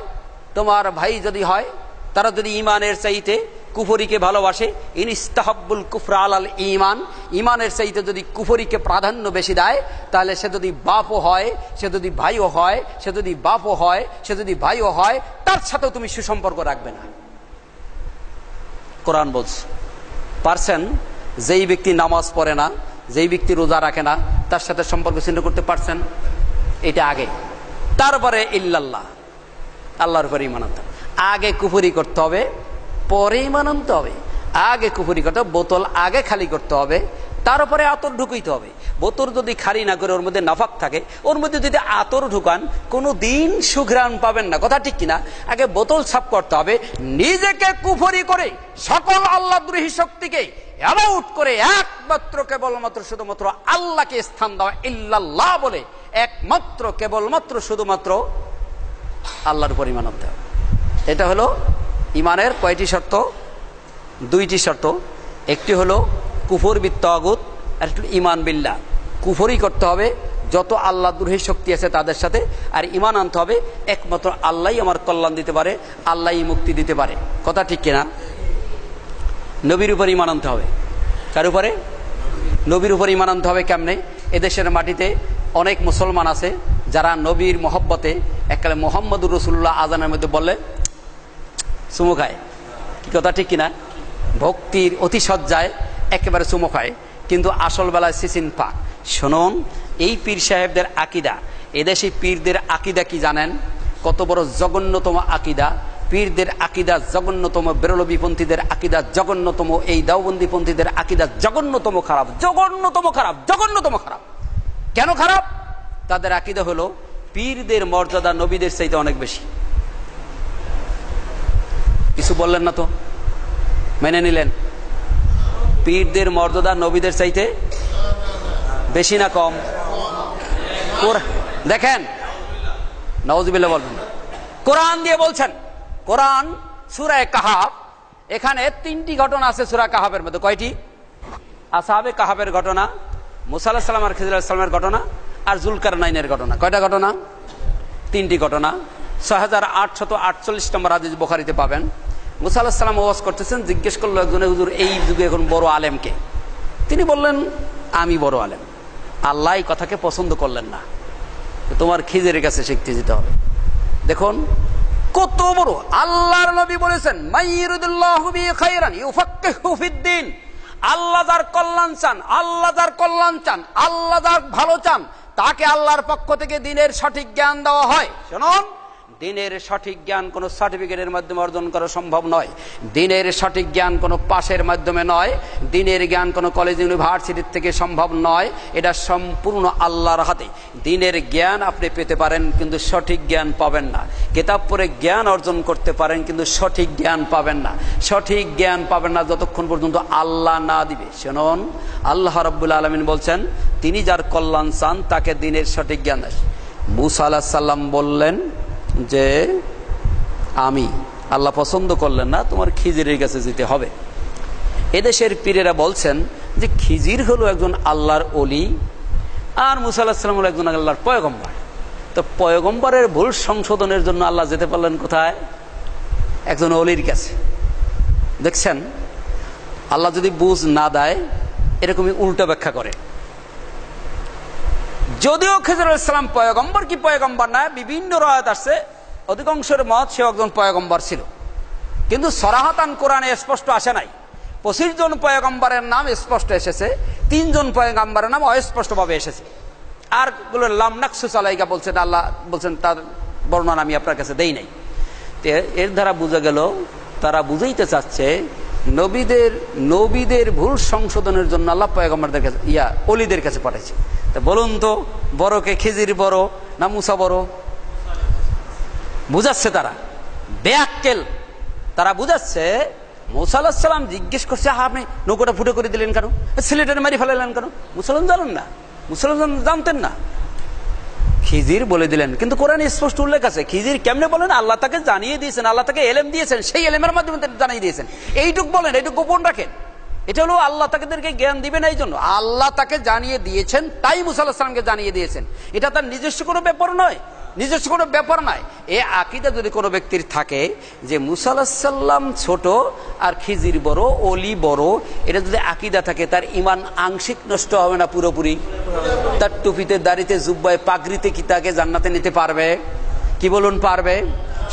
তোমার ভাই যদি হয়, তারা যদি ঈমানের চাইতে কুফরিকে ভালোবাসে, ইন ইসতাহাব্বুল কুফরা আলাল ঈমান, ঈমানের চাইতে যদি কুফরিকে প্রাধান্য বেশি দেয়, তাহলে সে যদি বাপও হয়, সে যদি ভাইও হয়, সে যদি বাপও হয়, সে যদি ভাইও হয়, তার সাথেও তুমি সুসম্পর্ক রাখবে না। কোরআন বলছে। পারছেন? যেই ব্যক্তি নামাজ পড়ে না, যেই ব্যক্তি রোজা রাখে না, তার সাথে সম্পর্ক ছিন্ন করতে পারছেন? এটা আগে। তারপরে ইল্লাল্লাহ, আল্লাহর উপরে ঈমান আনতে হবে। আগে কুফরি করতে হবে, পরে ঈমান আনতে হবে। আগে কুফরি করতে হবে, বোতল আগে খালি করতে হবে, তারপরে আতর ঢুকাইতে হবে। বোতল যদি খালি না করে ওর মধ্যে নাফাক থাকে, ওর মধ্যে যদি আতর ঢুকান কোনো দিন সুঘ্রাণ পাবেন না, কথা ঠিক কিনা? আগে বোতল সাফ করতে হবে, নিজেকে কুফরি করে সকল আল্লাহদ্রোহী শক্তিকে অ্যাবাউট করে একমাত্র কেবলমাত্র শুধুমাত্র আল্লাহকে স্থান দেওয়া, ইল্লাল্লাহ বলে একমাত্র কেবলমাত্র শুধুমাত্র আল্লাহর উপর ঈমান আনতে হবে। এটা হলো ঈমানের কয়টি শর্ত? দুইটি শর্ত। একটি হলো কুফর বিত্তাগুত, আর একটু ঈমান বিল্লাহ। কুফরি করতে হবে যত আল্লাহদ্রোহী শক্তি আছে তাদের সাথে, আর ঈমান আনতে হবে একমাত্র আল্লাহই আমার কল্যাণ দিতে পারে, আল্লাহই মুক্তি দিতে পারে, কথা ঠিক কিনা? নবীর উপর ঈমান আনতে হবে। কার উপরে? নবীর উপর ঈমান আনতে হবে। কেমনে? এদেশের মাটিতে অনেক মুসলমান আছে যারা নবীর মহব্বতে এককালে মুহাম্মদুর রাসূলুল্লাহ আজানের মধ্যে বললে চুমু খায়, কি কথা ঠিক কিনা? ভক্তির অতিশয্যায় একেবারে চুমু খায়, কিন্তু আসল বেলায় সিসিন পাক। শুনুন, এই পীর সাহেবদের আকিদা, এদেশে পীরদের আকিদা কি জানেন? কত বড় জঘন্যতম আকিদা! পীরদের আকিদা জঘন্যতম, বেরলভীপন্থীদের আকিদা জঘন্যতম, এই দেওবন্দীপন্থীদের আকিদা জঘন্যতম খারাপ, জঘন্যতম খারাপ, জঘন্যতম খারাপ। কেন খারাপ? তাদের আকিদা হলো পীরদের মর্যাদা নবীদের চাইতে অনেক বেশি। কিছু বললেন না তো? মেনে নিলেন? পীরদের মর্যাদা নবীদের চাইতে বেশি না কম? দেখেন, নাউজুবিল্লাহ বলবেন। কোরআন দিয়ে বলছেন, কোরআন সূরা কাহাফ, এখানে 3টি ঘটনা আছে সূরা কাহাফের মধ্যে। কয়টি? আসহাবে কাহাফের ঘটনা, মুসা আলাইহিস সালাম আর খিজর আলাইহিস সালামের ঘটনা, আর জুলকারনাইনের ঘটনা। কয়টা ঘটনা? 3টি ঘটনা। 6848 নম্বর হাদিস বুখারীতে পাবেন। মুসা আলাইহিস সালাম ওয়াজ করতেছেন, জিজ্ঞেস করলো একজনে, হুজুর এই যুগে এখন বড় আলেমকে? তিনি বললেন, আমি বড় আলেম। আল্লাহ এই কথাকে পছন্দ করলেন না, তোমার খিজরের কাছে শিখতে যেতে হবে। দেখুন কত বড়! আল্লাহর নবী বলেছেন, মাইয়ুরিদুল্লাহু বিহি খায়রান ইউফাক্কিহু ফিদ্দিন। আল্লাহ যার কল্যাণ চান, আল্লাহ যার কল্যাণ চান, আল্লাহ যার ভালো চান, তাকে আল্লাহর পক্ষ থেকে দ্বীনের সঠিক জ্ঞান দেওয়া হয়। শুনুন, দিনের সঠিক জ্ঞান কোনো সার্টিফিকেটের মাধ্যমে অর্জন করা সম্ভব নয়। দিনের সঠিক জ্ঞান কোনো পাশের মাধ্যমে নয়। দিনের জ্ঞান কোনো কলেজ ইউনিভার্সিটির থেকে সম্ভব নয়। এটা সম্পূর্ণ আল্লাহর হাতে। দিনের জ্ঞান আপনি পেতে পারেন, কিন্তু সঠিক জ্ঞান পাবেন না। কিতাব পড়ে জ্ঞান অর্জন করতে পারেন, কিন্তু সঠিক জ্ঞান পাবেন না। সঠিক জ্ঞান পাবেন না যতক্ষণ পর্যন্ত আল্লাহ না দিবে। শুনুন, আল্লাহ রাব্বুল আলামিন বলছেন, তিনি যার কল্যাণ চান তাকে দিনের সঠিক জ্ঞান দেন। মুসা আলাইহিস সালাম বললেন যে আমি, আল্লাহ পছন্দ করলেন না, তোমার খিজিরের কাছে যেতে হবে। এদেশের পীরেরা বলছেন যে খিজির হলো একজন আল্লাহর ওলি, আর মুসা আলাইহিস সালাম হলো একজন আল্লাহর পয়গম্বর। তো পয়গম্বরের ভুল সংশোধনের জন্য আল্লাহ যেতে পারলেন কোথায়? একজন ওলির কাছে। দেখছেন, আল্লাহ যদি বুঝ না দেয় এরকমই উল্টো ব্যাখ্যা করে। যদিও খিজির আলাইহিস সালাম পয়গম্বর কি পয়গম্বর না, বিভিন্ন রায়াত আসছে, অধিকাংশের মত সে একজন পয়গম্বর ছিল, কিন্তু সরাহাতান কোরআনে স্পষ্ট আসে নাই। 25 জন পয়গম্বরের নাম স্পষ্ট এসেছে, 3 জন পয়গম্বরের নাম অস্পষ্ট ভাবে এসেছে। আর গুলো লাম নাকসুস আলাইকা বলছেন, আল্লাহ বলছেন তার বর্ণনা আমি আপনার কাছে দেই নাই। এর দ্বারা বোঝা গেল তারা বুঝাইতে চাচ্ছে নবীদের ভুল সংশোধনের জন্য আল্লাহ পয়গম্বরদের কাছে ওলিদের কাছে পাঠাইছে। তা বলুন তো, বড়কে খিজির বড় না মুসা বড়? বুঝাচ্ছে তারা বেআক্কেল। তারা বুঝাচ্ছে মুসা আলাইহিস সালাম জিজ্ঞেস করছে, আপনি নৌকাটা ফুটো করে দিলেন কেন, সিলেটের মারি ফেলালেন কেন? মুসলমান জানেন না, মুসলমান জানতেন না, খিজির বলে দিলেন। কিন্তু কোরআনে স্পষ্ট উল্লেখ আছে খিজির কেমনে বলেন, আল্লাহ তাকে জানিয়ে দিয়েছেন, আল্লাহ তাকে এলেম দিয়েছেন, সেই এলেমের মাধ্যমে জানিয়ে দিয়েছেন। এইটুক বলেন, এইটুক গোপন রাখেন। এটা হলো আল্লাহ তাদেরকে জ্ঞান দিবেন এই জন্য। আল্লাহ তাকে জানিয়ে দিয়েছেন, তাই মুসা আলাইহিস সালামকে জানিয়ে দিয়েছেন। এটা তার নিজস্ব কোনো ব্যাপার নয়, নিজস্ব কোনো ব্যাপার নয়। এ আকীদা যদি কোনো ব্যক্তির থাকে যে মুসা আলাইহিস সালাম ছোট আর খিজির বড়, ওলি বড়, এটা যদি আকীদা থাকে, তার ঈমান আংশিক নষ্ট হবে না পুরোপুরি? তার টুপিতে, দাড়িতে, জুব্বায়, পাগড়িতে কি তাকে জান্নাতে নিতে পারবে? কি বলুন, পারবে?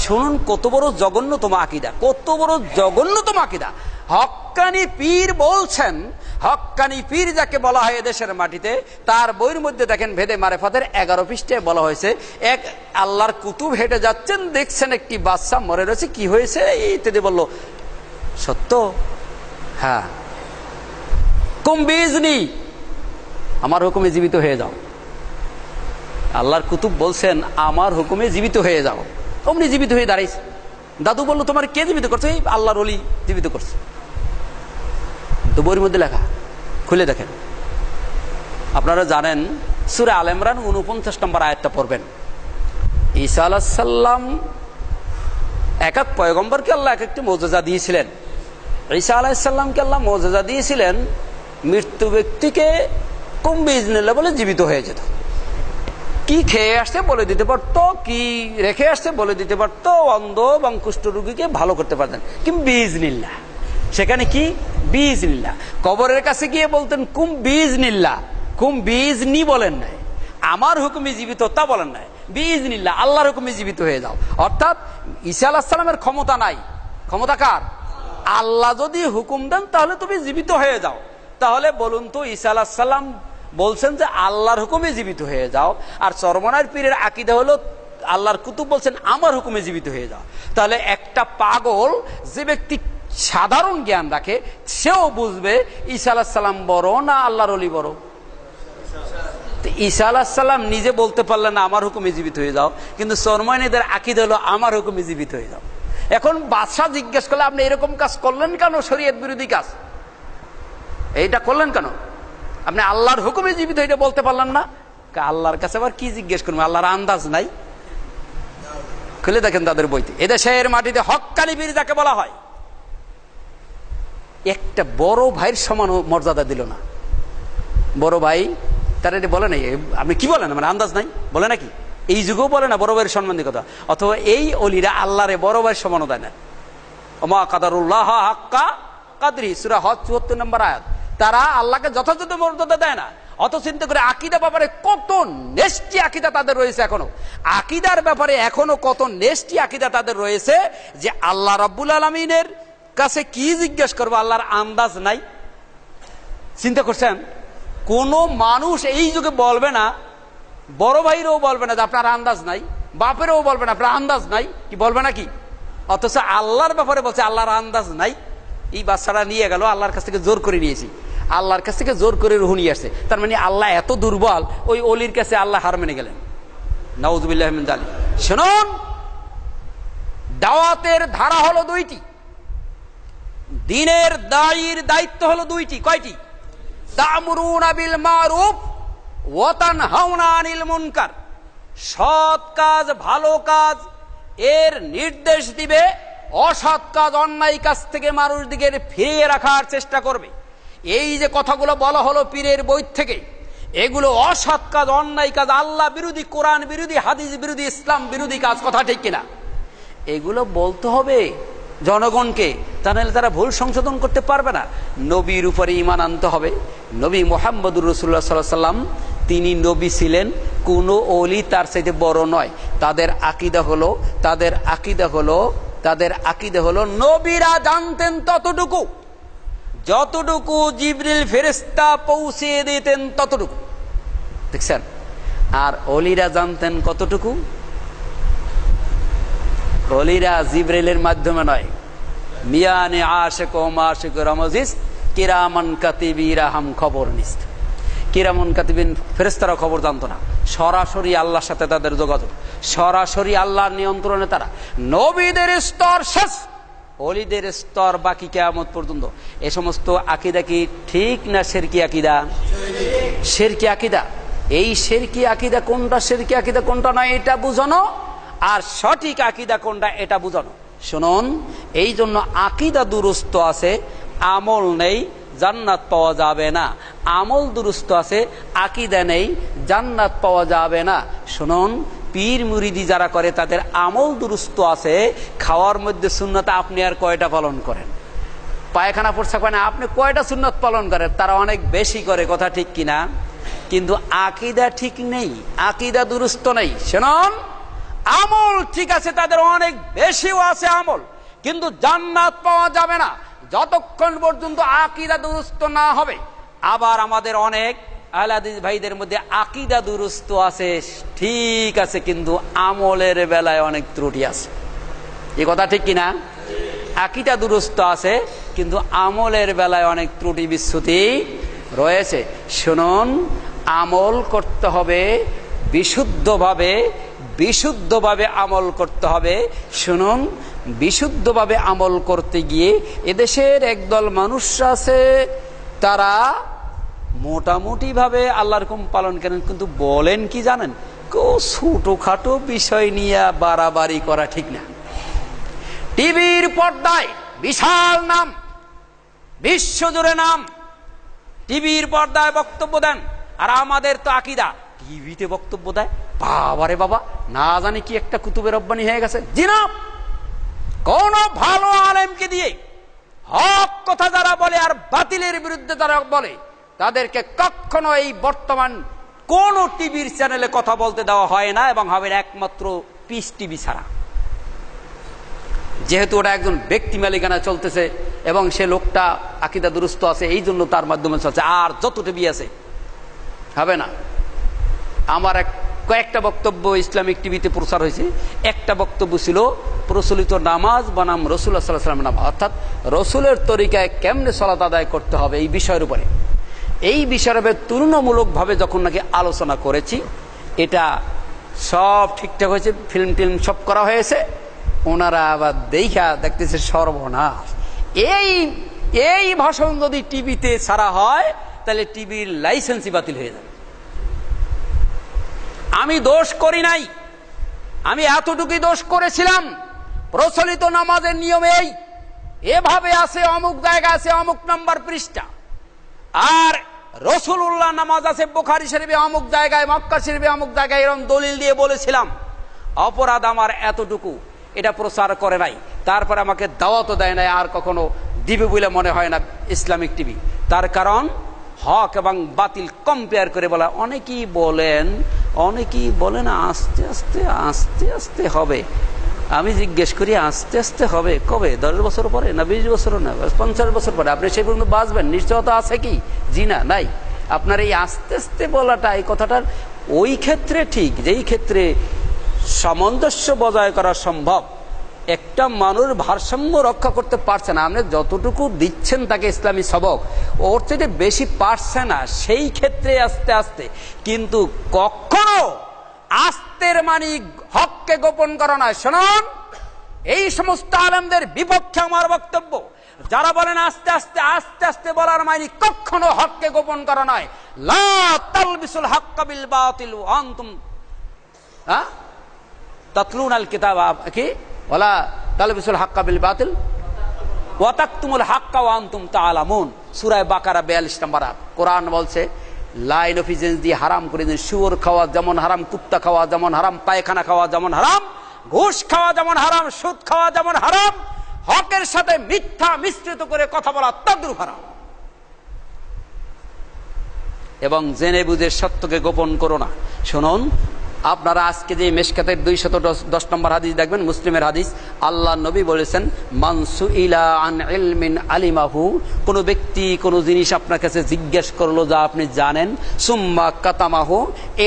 শুনুন কত বড় জঘন্যতম আকীদা, কত বড় জঘন্যতম আকীদা। হক্কানি পীর বলছেন, হক্কানি পীর যাকে বলা হয় এদেশের মাটিতে, তার বইয়ের মধ্যে দেখেন ভেদে মারেফাতের 11 পৃষ্ঠায় বলা হয়েছে, এক আল্লাহর কুতুব হেঁটে যাচ্ছেন, দেখছেন একটি বাচ্চা মরে রয়েছে, কি হয়েছে ইত্যাদি বলল। সত্য? হ্যাঁ। কুম বিইজনি, আমার হুকুমে জীবিত হয়ে যাও। আল্লাহর কুতুব বলছেন আমার হুকুমে জীবিত হয়ে যাও। অমনি জীবিত হয়ে দাঁড়াইছে। দাদু বলল, তোমার কে জীবিত করছে? আল্লাহর ওলি জীবিত করছে। তো বইয়ের মধ্যে লেখা, খুলে দেখেন। আপনারা জানেন সূরা আল ইমরান 49 নম্বর আয়াতটা পড়বেন। ঈসা আলাইহিস সালাম এক এক পয়গম্বরকে আল্লাহ এক একটি মুজিজা দিয়েছিলেন। ঈসা আলাইহিস সালামকে আল্লাহ মুজিজা দিয়েছিলেন, মৃত্যু ব্যক্তিকে কুম বিইজনিল্লাহ বলে জীবিত হয়ে যেত। কি খেয়ে আসছে বলে দিতে পারতো, কি রেখে আসছে বলে দিতে পারতো, অন্ধ এবং কুষ্ঠ রোগীকে ভালো করতে পারতেন। কি বিইজনিল্লাহ, সেখানে কি বিইজনিল্লাহ। কবরের কাছে গিয়ে বলতেন কুম বিইজনিল্লাহ, কুম বিইজনি বলেন নাই, আমার হুকুমে জীবিত তা বলেন নাই, বিইজনিল্লাহ, আল্লাহর হুকুমে জীবিত হয়ে যাও। অর্থাৎ ঈসা আলাইহিস সালামের ক্ষমতা নাই। ক্ষমতা কার? আল্লাহ যদি হুকুম দেন তাহলে তুমি জীবিত হয়ে যাও। তাহলে বলুন তো, ঈসা আলাইহিস সালাম বলছেন যে আল্লাহর হুকুমে জীবিত হয়ে যাও, আর চরমনার পীরের আকীদা হলো আল্লাহর কুতুব বলছেন আমার হুকুমে জীবিত হয়ে যাও। তাহলে একটা পাগল যে ব্যক্তি সাধারণ জ্ঞান রাখে সেও বুঝবে ঈসা আলাইহিস সালাম বড় না আল্লাহর ওলি বড়। ঈসা আলাইহিস সালাম নিজে বলতে পারলেন না আমার হুকুমে জীবিত হয়ে যাও, কিন্তু চরমনাইদের আকীদা হলো আমার হুকুমে জীবিত হয়ে যাও। এখন বাদশাহ জিজ্ঞেস করলে আপনি এরকম কাজ করলেন কেন, শরীয়ত বিরোধী কাজ এইটা করলেন কেন, আপনি আল্লাহর হুকুমে জীবিত এটা বলতে পারলেন না? আল্লাহর কাছে আবার কি জিজ্ঞেস করবেন? আল্লাহর আন্দাজ নাই? খুলে দেখেন তাদের বইতে। এদেশের মাটিতে হক্কানি পীর যাকে বলা হয়, একটা বড় ভাইয়ের সমান মর্যাদা দিল না। বড় ভাই তারা বলে নাই, আপনি কি বলেন, মানে আন্দাজ নাই বলে নাকি? এই যুগেও বলে না বড় ভাইয়ের সম্মান দিয়ে কথা। অথবা এই অলিরা আল্লাহরে বড় ভাইয়ের সমানও দেয় না। ওমা কাদারুল্লাহ হাক্কা কাদরি, সূরা হজ 74 নম্বর আয়াত। তারা আল্লাহকে যথাযথ মর্যাদা দেয় না। অত চিন্তা করে আকীদা ব্যাপারে কত নেষ্টি আকীদা তাদের রয়েছে। এখনো আকীদার ব্যাপারে এখনো কত নেষ্টি আকীদা তাদের রয়েছে যে আল্লাহ রাব্বুল আলামিনের কাছে কি জিজ্ঞেস করবো আল্লাহর আন্দাজ নাই। চিন্তা করছেন? কোন মানুষ এই যুগে বলবে না, বড় ভাইরাও বলবে না যে আপনার আন্দাজ নাই। বাপেরও বলবে না আপনার আন্দাজ নাই, কি বলবে নাকি? অথচ আল্লাহর ব্যাপারে বলছে আল্লাহর আন্দাজ নাই। এই বাচ্চাটা নিয়ে গেল, আল্লাহর কাছ থেকে জোর করে নিয়েছি, আল্লাহর কাছ থেকে জোর করে রুহ নিয়ে আসছে। তার মানে আল্লাহ এত দুর্বল, ওই অলির কাছে আল্লাহ হার মেনে গেলেন। নাউযুবিল্লাহি মিন যালিক। শুনুন, দাওয়াতের ধারা হলো দুইটি, দ্বীনের দায়ীর দায়িত্ব হলো দুইটি। কয়টি? তা'মুরুনা বিল মারুফ ওয়া তানহাউনা আনিল মুনকার। সৎ কাজ, ভালো কাজ এর নির্দেশ দিবে, অসৎ কাজ, অন্যায় কাজ থেকে মানুষ দিকে ফিরিয়ে রাখার চেষ্টা করবে। এই যে কথাগুলো বলা হলো পীরের বই থেকে, এগুলো অসৎ কাজ, অন্যায় কাজ, আল্লাহ বিরোধী, কোরআন বিরোধী, হাদিস বিরোধী, ইসলাম বিরোধী কাজ। কথা ঠিক কিনা? এগুলো বলতে হবে জনগণকে, তাহলে তারা ভুল সংশোধন করতে পারবে না। নবীর উপরে ঈমান আনতে হবে। নবী মুহাম্মদুর রাসূলুল্লাহ সাল্লাল্লাহু আলাইহি ওয়াসাল্লাম, তিনি নবী ছিলেন, কোনো ওলি তার চাইতে বড় নয়। তাদের আকীদা হলো নবীরা জানতেন ততটুকু, যতটুকু জিবরিল ফেরেশতা পৌঁছে দিতেন ততটুকু। দেখছেন? আর ওলিরা জানতেন কতটুকু? ওলিরা জিবরিলের মাধ্যমে নয়, মিয়ানে আশিক ও মাশিক রমজিস কিরামান কাতিবিরা হাম খবর নিস্ত। কিরামান কাতিবিন ফেরেশতারা খবর জানতো না, সরাসরি আল্লাহর সাথে তাদের যোগাযোগ, সরাসরি আল্লাহর নিয়ন্ত্রণে তারা। নবীদের স্তর শেষ, ওলিদের স্তর বাকি কিয়ামত পর্যন্ত। এই সমস্ত আকীদা কি ঠিক না শিরকি আকীদা? শিরকি আকীদা। এই শিরকি আকীদা কোনটা, শিরকি আকীদা কোনটা নয় এটা বুঝানো, আর সঠিক আকীদা কোনটা এটা বুঝানো। শুনুন, এই জন্য আকীদা দুরুস্ত আছে, আমল নেই, জান্নাত পাওয়া যাবে না। আমল দুরুস্ত আছে, আকীদা নেই, জান্নাত পাওয়া যাবে না। শুনুন, পীর মুরিদি যারা করে তাদের আমল দুরুস্ত আছে, খাওয়ার মধ্যে সুন্নাত আপনি আর কয়টা পালন করেন? পায়খানা পড়ছে কয় না, আপনি কয়টা সুন্নাত পালন করেন? তারা অনেক বেশি করে। কথা ঠিক কিনা? কিন্তু আকীদা ঠিক নেই, আকীদা দুরুস্ত নেই। শুনুন, আমল ঠিক আছে, তাদের অনেক বেশিও আছে আমল, কিন্তু জান্নাত পাওয়া যাবে না যতক্ষণ পর্যন্ত আকীদা দুরুস্ত না হবে। আবার আমাদের অনেক আহলে হাদিস ভাইদের মধ্যে আকীদা দুরুস্ত আছে, ঠিক আছে, কিন্তু আমলের বেলায় অনেক ত্রুটি আছে। এই কথা ঠিক কিনা? আকীদা দুরুস্ত আছে, কিন্তু আমলের বেলায় অনেক ত্রুটি বিচ্যুতি রয়েছে। শুনুন, আমল করতে হবে বিশুদ্ধভাবে, বিশুদ্ধভাবে আমল করতে হবে। শুনুন, বিশুদ্ধভাবে আমল করতে গিয়ে এদেশের একদল মানুষ আছে, তারা মোটামুটি ভাবে আল্লাহর হুকুম পালন করেন, কিন্তু বলেন কি জানেন? ছোটখাটো বিষয় নিয়ে বাড়াবাড়ি করা ঠিক না। টিভির পর্দায় বিশাল নাম, বিশ্বজুড়ে নাম, টিভির পর্দায় বক্তব্য দেন, আর আমাদের তো আকীদা টিভিতে বক্তব্য দেয়। বাবারে বাবা, না জানি কি একটা কুতুবে রব্বানি হয়ে গেছে। জি না, কোন ভালো আলেমকে দিয়ে হক কথা যারা বলে আর বাতিলের বিরুদ্ধে যারা বলে, তাদেরকে কখনো এই বর্তমান কোন টিভির চ্যানেলে কথা বলতে দেওয়া হয় না, এবং হবে একমাত্র পিস টিভি ছাড়া। যেহেতু ওটা একজন ব্যক্তি মালিকানা চলতেছে এবং সে লোকটা আকীদা দুরুস্ত আছে, এই জন্য তার মাধ্যমে চলছে। আর যত টিভি আছে হবে না। আমার কয়েকটা বক্তব্য ইসলামিক টিভিতে প্রচার হয়েছে। একটা বক্তব্য ছিল প্রচলিত নামাজ বনাম রাসূলুল্লাহ সাল্লাল্লাহু আলাইহি ওয়াসাল্লাম নামাজ, অর্থাৎ রসুলের তরিকায় কেমনে সালাত আদায় করতে হবে এই বিষয়ের উপরে। এই বিষয়ের তুলনামূলকভাবে যখন নাকি আলোচনা করেছি, এটা সব ঠিকঠাক হয়েছে, ফিল্ম টিল্ম সব করা হয়েছে। ওনারা আবার দেখতেছে সর্বনাশ, এই ভাষণ যদি টিভিতে ছাড়া হয় তাহলে টিভির লাইসেন্সই বাতিল হয়ে যাবে। আমি দোষ করি নাই, আমি এতটুকুই দোষ করেছিলাম, প্রচলিত নামাজের নিয়মে এভাবে আছে, অমুক জায়গা আছে, অমুক নাম্বার পৃষ্ঠা, আর রাসূলুল্লাহ নামাজ আছে বুখারী শরীফে অমুক জায়গায়, মক্কা শরীফে অমুক জায়গায়, এরকম দলিল দিয়ে বলেছিলাম। অপরাধ আমার এতটুকু, এটা প্রচার করে নাই, তারপর আমাকে দাওয়াতও দেয় নাই, আর কখনো দিবে বলে মনে হয় না ইসলামিক টিভি। তার কারণ হক এবং বাতিল কম্পেয়ার করে বলা। অনেকেই বলেন আস্তে আস্তে আস্তে আস্তে হবে। আমি জিজ্ঞেস করি আস্তে আস্তে হবে কবে? 10 বছর পরে না 20 বছর না 50 বছর পরে? আপনি সেই পর্যন্ত বাঁচবেন নিশ্চয়তা আছে কি? জি না, নাই। আপনার এই আস্তে আস্তে বলাটা, এই কথাটার ওই ক্ষেত্রে ঠিক যেই ক্ষেত্রে সামঞ্জস্য বজায় করা সম্ভব। একটা মানুষ ভারসাম্য রক্ষা করতে পারছে না, আপনি যতটুকু দিচ্ছেন তাকে ইসলামী সবক, ওর থেকে বেশি পারছে না, সেই ক্ষেত্রে আস্তে আস্তে। কিন্তু কখনো আস্তের মানি হককে গোপন করা নয়। শুনুন, এই সমস্ত আলেমদের বিপক্ষে আমার বক্তব্য। যারা বলেন আস্তে আস্তে আস্তে আস্তে বলার মানে কখনো হককে গোপন করা নয়। লা তালবিসুল হাক্কা বিল বাতিল ওয়া আনতুম তাতলুনাল কিতাব, কি ওয়ালা তালবিসুল হাক্কা বিল বাতিল ওয়া তাকতুমুল হাক্কা ওয়া আনতুম তাআলামুন। সূরা বাকারা 42 নম্বর আয়াত। কোরআন বলছে লাইন অফ ইজেন্স দিয়ে হারাম করে দিন। শুয়োর খাওয়া যেমন হারাম, কুত্তা খাওয়া যেমন হারাম, পায়খানা খাওয়া যেমন হারাম, ঘুষ খাওয়া যেমন হারাম, সুদ খাওয়া যেমন হারাম, হকের সাথে মিথ্যা মিশ্রিত করে কথা বলা তদ্রূপ হারাম। এবং জেনে বুঝে সত্যকে গোপন করো না। শুনুন, আপনারা আজকে যে মেশকাতের 210 নম্বর হাদিস দেখবেন, মুসলিমের হাদিস, আল্লাহ নবী বলেছেন মানসু ইলা আন ইলমিন আলিমাহু, কোন ব্যক্তি কোন জিনিস আপনার কাছে জিজ্ঞেস করলো যা আপনি জানেন, সুম্মা কাতামাহু,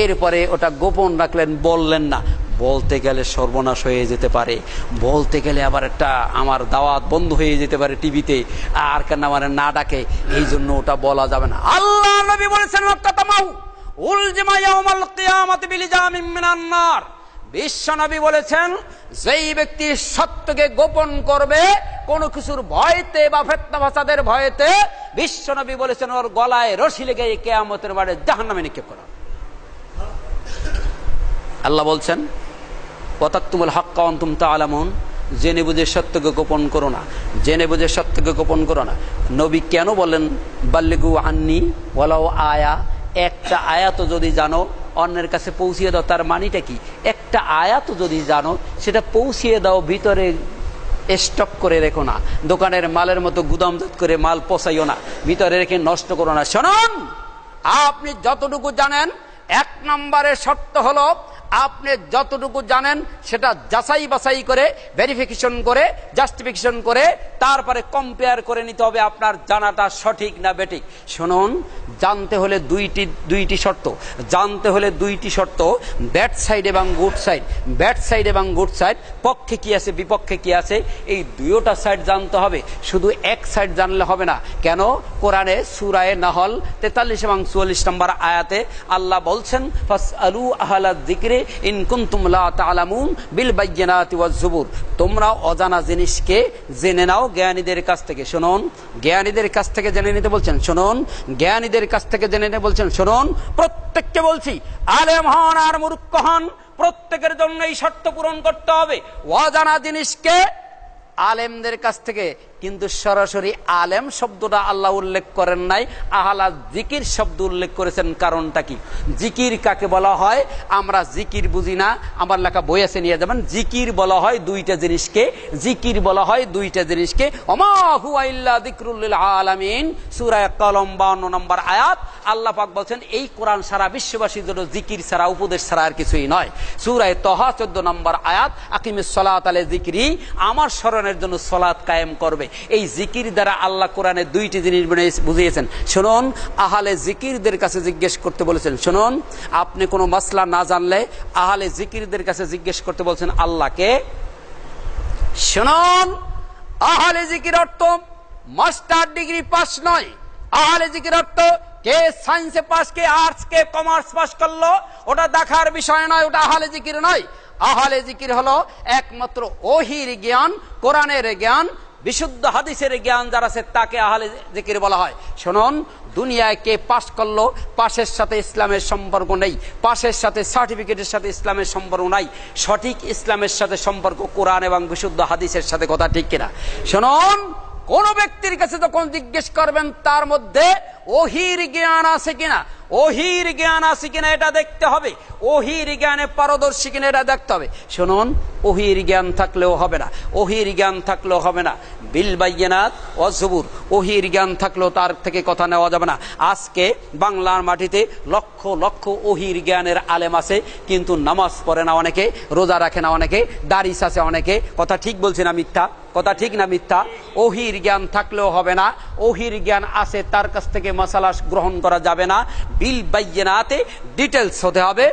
এরপরে ওটা গোপন রাখলেন, বললেন না। বলতে গেলে সর্বনাশ হয়ে যেতে পারে, বলতে গেলে আবার একটা আমার দাওয়াত বন্ধ হয়ে যেতে পারে টিভিতে, আর কেন আমার না ডাকে, এই জন্য ওটা বলা যাবে না। আল্লাহ নবী বলেছেন কাতামাহু উলজিমা ইয়াউমাল কিয়ামাতি বিলিজামিন মিনান নার। বিশ্বনবী বলেছেন যেই ব্যক্তি সত্যকে গোপন করবে কোন কিছুর ভয়তে বা ফিতনা ফাসাদের ভয়তে, বিশ্বনবী বলেছেন ওর গলায় রশি লেগে কিয়ামতের মাঠে জাহান্নামে নিক্ষেপ করা। আল্লাহ বলছেন ওয়াতাকতুমুল হাক্কা ওয়া আনতুম তাআলামুন, জেনে বুঝে সত্যকে গোপন করো না, জেনে বুঝে সত্যকে গোপন করো না। নবী কেন বলেন বাল্লিগু আন্নি ওয়ালাউ আয়া? একটা আয়াত যদি জানো অন্যের কাছে পৌঁছিয়ে দাও, তার মানিটা কি? একটা আয়াত যদি জানো সেটা পৌঁছিয়ে দাও, ভিতরে স্টক করে রেখো না, দোকানের মালের মতো গুদামজাত করে মাল পচাইও না, ভিতরে রেখে নষ্ট করো না। শুনুন, আপনি যতটুকু জানেন, 1 নম্বরের শর্ত হলো আপনি যতটুকু জানেন সেটা যাচাই বাছাই করে, ভেরিফিকেশন করে, জাস্টিফিকেশন করে, তারপরে কম্পেয়ার করে নিতে হবে আপনার জানাটা সঠিক না বেঠিক। শুনুন, জানতে হলে দুইটি শর্ত, জানতে হলে 2টি শর্ত, ব্যাড সাইড এবং গুড সাইড। ব্যাড সাইড এবং গুড সাইড, পক্ষে কি আছে বিপক্ষে কি আছে, এই দুইটা সাইড জানতে হবে। শুধু এক সাইড জানলে হবে না। কেন? কোরআনে সূরা নাহল 43 এবং 44 নম্বর আয়াতে আল্লাহ বলছেন ফাসআলু আহলা যিকরি ইন কুনতুম লা তা'লামুন বিল বায়্যিনাতি ওয়াজ জুবুর, তোমরা অজানা জিনিসকে জেনে নাও জ্ঞানীদের কাছ থেকে। শুনুন, জ্ঞানীদের কাছ থেকে জেনে নিতে বলছেন। শুনুন, জ্ঞানীদের কাছ থেকে জেনে নিতে বলছেন। শুনুন, প্রত্যেককে বলছি, আলেম হন আর মূর্খ হন, প্রত্যেকের জন্য এই শর্ত পূরণ করতে হবে। অজানা জিনিসকে আলেমদের কাছ থেকে, কিন্তু সরাসরি আলেম শব্দটা আল্লাহ উল্লেখ করেন নাই, আহলা জিকির শব্দ উল্লেখ করেছেন। কারণটা কি? জিকির কাকে বলা হয়? আমরা জিকির বুঝি না, আমার লেখা বই আছে নিয়ে যাবেন। জিকির বলা হয় 2টা জিনিসকে, জিকির বলা হয় 2টা জিনিসকে। ওমা হুয়া ইল্লা যিকরুল লিল আলামিন, সূরা কলম 52 নম্বর আয়াত। আল্লাহ পাক বলছেন এই কোরআন সারা বিশ্ববাসীর জন্য জিকির ছাড়া, উপদেশ ছাড়া আর কিছুই নয়। সূরা তহা 14 নম্বর আয়াত, আকিমিস সালাত আলা যিকরি, আমার স্মরণের জন্য সালাত কায়েম করবে। এই জিকির দ্বারা আল্লাহ কোরআনে 2টি জিনিস বুঝিয়েছেন। শুনুন, আহলে জিকিরদের কাছে জিজ্ঞেস করতে বলেছেন। শুনুন, আপনি কোনো মাসলা না জানলে আহলে জিকিরদের কাছে জিজ্ঞেস করতে বলছেন আল্লাহকে। শুনুন, আহলে জিকির অর্থ মাস্টার ডিগ্রি পাস নয়। আহলে জিকির অর্থ কে সায়েন্সে পাস, কে আর্টস, কে কমার্স পাস করলো, ওটা দেখার বিষয় নয়, ওটা আহলে জিকির নয়। আহলে জিকির হলো একমাত্র ওহির জ্ঞান, কোরআনের জ্ঞান, বিশুদ্ধ হাদিসের জ্ঞান যার আছে তাকে আহলে জিকির বলা হয়। শুনুন, দুনিয়ায় কে পাস করলো, পাশের সাথে ইসলামের সম্পর্ক নেই, পাশের সাথে সার্টিফিকেটের সাথে ইসলামের সম্পর্ক নাই। সঠিক ইসলামের সাথে সম্পর্ক কোরআন এবং বিশুদ্ধ হাদিসের সাথে। কথা ঠিক কিনা? শুনুন, কোন ব্যক্তির কাছে যখন জিজ্ঞেস করবেন তার মধ্যে ওহির জ্ঞান আছে কিনা, ওহির জ্ঞান আছে কিনা এটা দেখতে হবে, ওহির জ্ঞানে পারদর্শী কিনা এটা দেখতে হবে। শুনুন, ওহির জ্ঞান থাকলেও হবে না, ওহির জ্ঞান থাকলেও হবে না। বিল বায়্যিনাত ওয়াজ জুবুর, ওহির জ্ঞান থাকলেও তার থেকে কথা নেওয়া যাবে না। আজকে বাংলার মাটিতে লক্ষ লক্ষ ওহির জ্ঞানের আলেম আছে, কিন্তু নামাজ পড়ে না অনেকে, রোজা রাখে না অনেকে, দাড়ি আছে অনেকে। কথা ঠিক বলছি না মিথ্যা? কথা ঠিক না মিথ্যা? ওহির জ্ঞান থাকলেও হবে না, ওহির জ্ঞান আছে তার কাছ থেকে মাসালা গ্রহণ করা যাবে না। বিল বাইয়িনাতে ডিটেলস হতে হবে,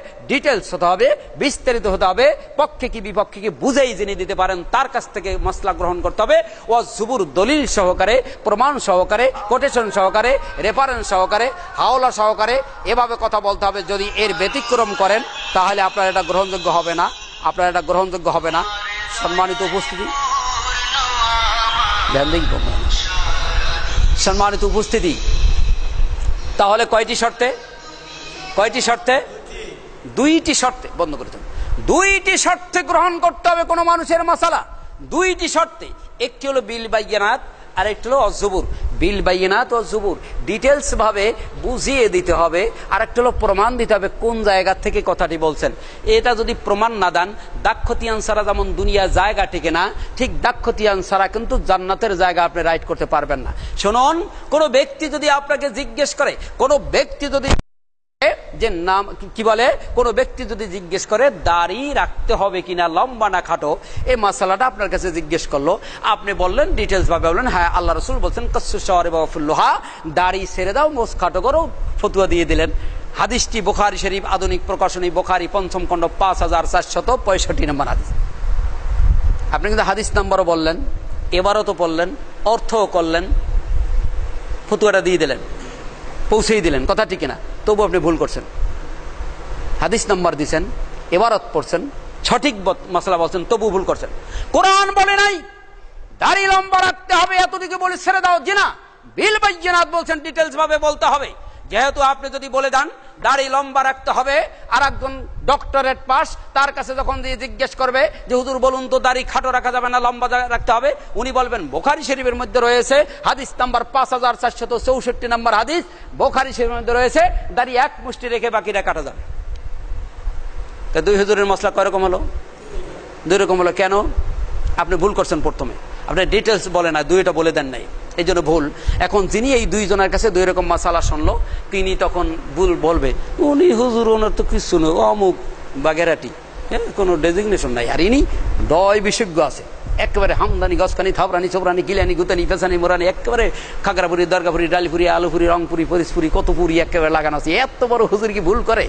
বিস্তারিত হতে হবে, পক্ষে কি বিপক্ষে কি বুঝেই জেনে দিতে পারেন তার কাছ থেকে মাসলা গ্রহণ করতে হবে। ও জুবুর দলিল সহকারে, প্রমাণ সহকারে, কোটেশন সহকারে, রেফারেন্স সহকারে, হাওলা সহকারে এভাবে কথা বলতে হবে। যদি এর ব্যতিক্রম করেন তাহলে আপনার এটা গ্রহণযোগ্য হবে না। সম্মানিত উপস্থিতি, তাহলে কয়টি শর্তে? দুইটি শর্তে, বন্ধ করে দেন। দুইটি শর্তে গ্রহণ করতে হবে কোন মানুষের মাসালা, দুইটি শর্তে। একটি হলো বিল বাইয়িনাত আর একটি হলো অজুবুর। বিল বাইয়িনাত ও জুবুর ডিটেলস ভাবে বুঝিয়ে দিতে হবে, আর একটা হলো প্রমাণ দিতে হবে কোন জায়গা থেকে কথাটি বলছেন। এটা যদি প্রমাণ না দেন, দাক্ষতিয়ান ছাড়া যেমন দুনিয়া জায়গা টিকে না, ঠিক দাক্ষতিয়ান ছাড়া কিন্তু জান্নাতের জায়গা আপনি রাইট করতে পারবেন না। শুনুন, কোন ব্যক্তি যদি আপনাকে জিজ্ঞেস করে, কোন ব্যক্তি যদি যে নাম কি বলে, কোন ব্যক্তি যদি জিজ্ঞেস করে দাড়ি রাখতে হবে কিনা, লম্বা না খাটো, এই মাসালাটা আপনার কাছে জিজ্ঞেস করলো, আপনি বললেন ডিটেলস ভাবে বললেন হ্যাঁ আল্লাহ রাসূল বলছেন কাসসু শাওয়ারি ওয়া ফুল্লুহা, দাড়ি ছেড়ে দাও, মোছ খাটো করো, ফতোয়া দিয়ে দিলেন। হাদিসটি বুখারী শরীফ আধুনিক প্রকাশনী, বুখারী ৫ম খণ্ড ৫৪৬৫ নম্বর হাদিস। আপনি কিন্তু হাদিস নাম্বারও বললেন, এবারও তো বললেন, অর্থও করলেন, ফতোয়াটা দিয়ে দিলেন, পৌঁছেই দিলেন, কথা ঠিক না? তবু আপনি ভুল করছেন। হাদিস নাম্বার দিচ্ছেন, এবারত পড়ছেন, সঠিক মাসলা বলছেন, তবু ভুল করছেন। কোরআন বলে নাই দাড়ি লম্বা রাখতে হবে, এতদিকে বলে ছেড়ে দাও জিনা। বিল বাইয়িনাত বলছেন ডিটেলস ভাবে বলতে হবে। যেহেতু আপনি যদি বলে দেন দাড়ি লম্বা রাখতে হবে, আর একজন ডক্টরেট পাস তার কাছে যখন দিয়ে জিজ্ঞেস করবে যে হুজুর বলুন তো দাড়ি খাটো রাখা যাবে না লম্বা রাখতে হবে, উনি বলবেন বুখারী শরীফের মধ্যে রয়েছে হাদিস নাম্বার ৫৪৬৪ নম্বর হাদিস, বুখারী শরীফের মধ্যে রয়েছে দাড়ি এক মুষ্টি রেখে বাকিটা কাটা যাবে। তো দুই হুজুরের মশলা কয় রকম হলো? দুই রকম হলো। কেন? আপনি ভুল করছেন। প্রথমে আপনি ডিটেলস বলে না, দুইটা বলে দেন নাই, এই জন্য ভুল। এখন যিনি এই দুইজনের কাছে দুই রকম মাসালা শুনলো, তিনি তখন ভুল বলবে উনি হুজুর ওনার তো কিছু নয়, অমুক বাগেরাটি, কোনো ডেজিগনেশন নাই। আর ইনি দয় বিশেষজ্ঞ আছে, একেবারে হামদানি, গসকানি, থাবরানি, চোবরানি, গিলানি, গুতানি, পেছানি, মোরানি, একেবারে খাগড়াপুরি, দরগাপুরি, ডালিপুরি, আলুপুরি, রংপুরি, পরিশপুরি, কতপুরি একেবারে লাগানো আছে। এত বড় হুজুর কি ভুল করে?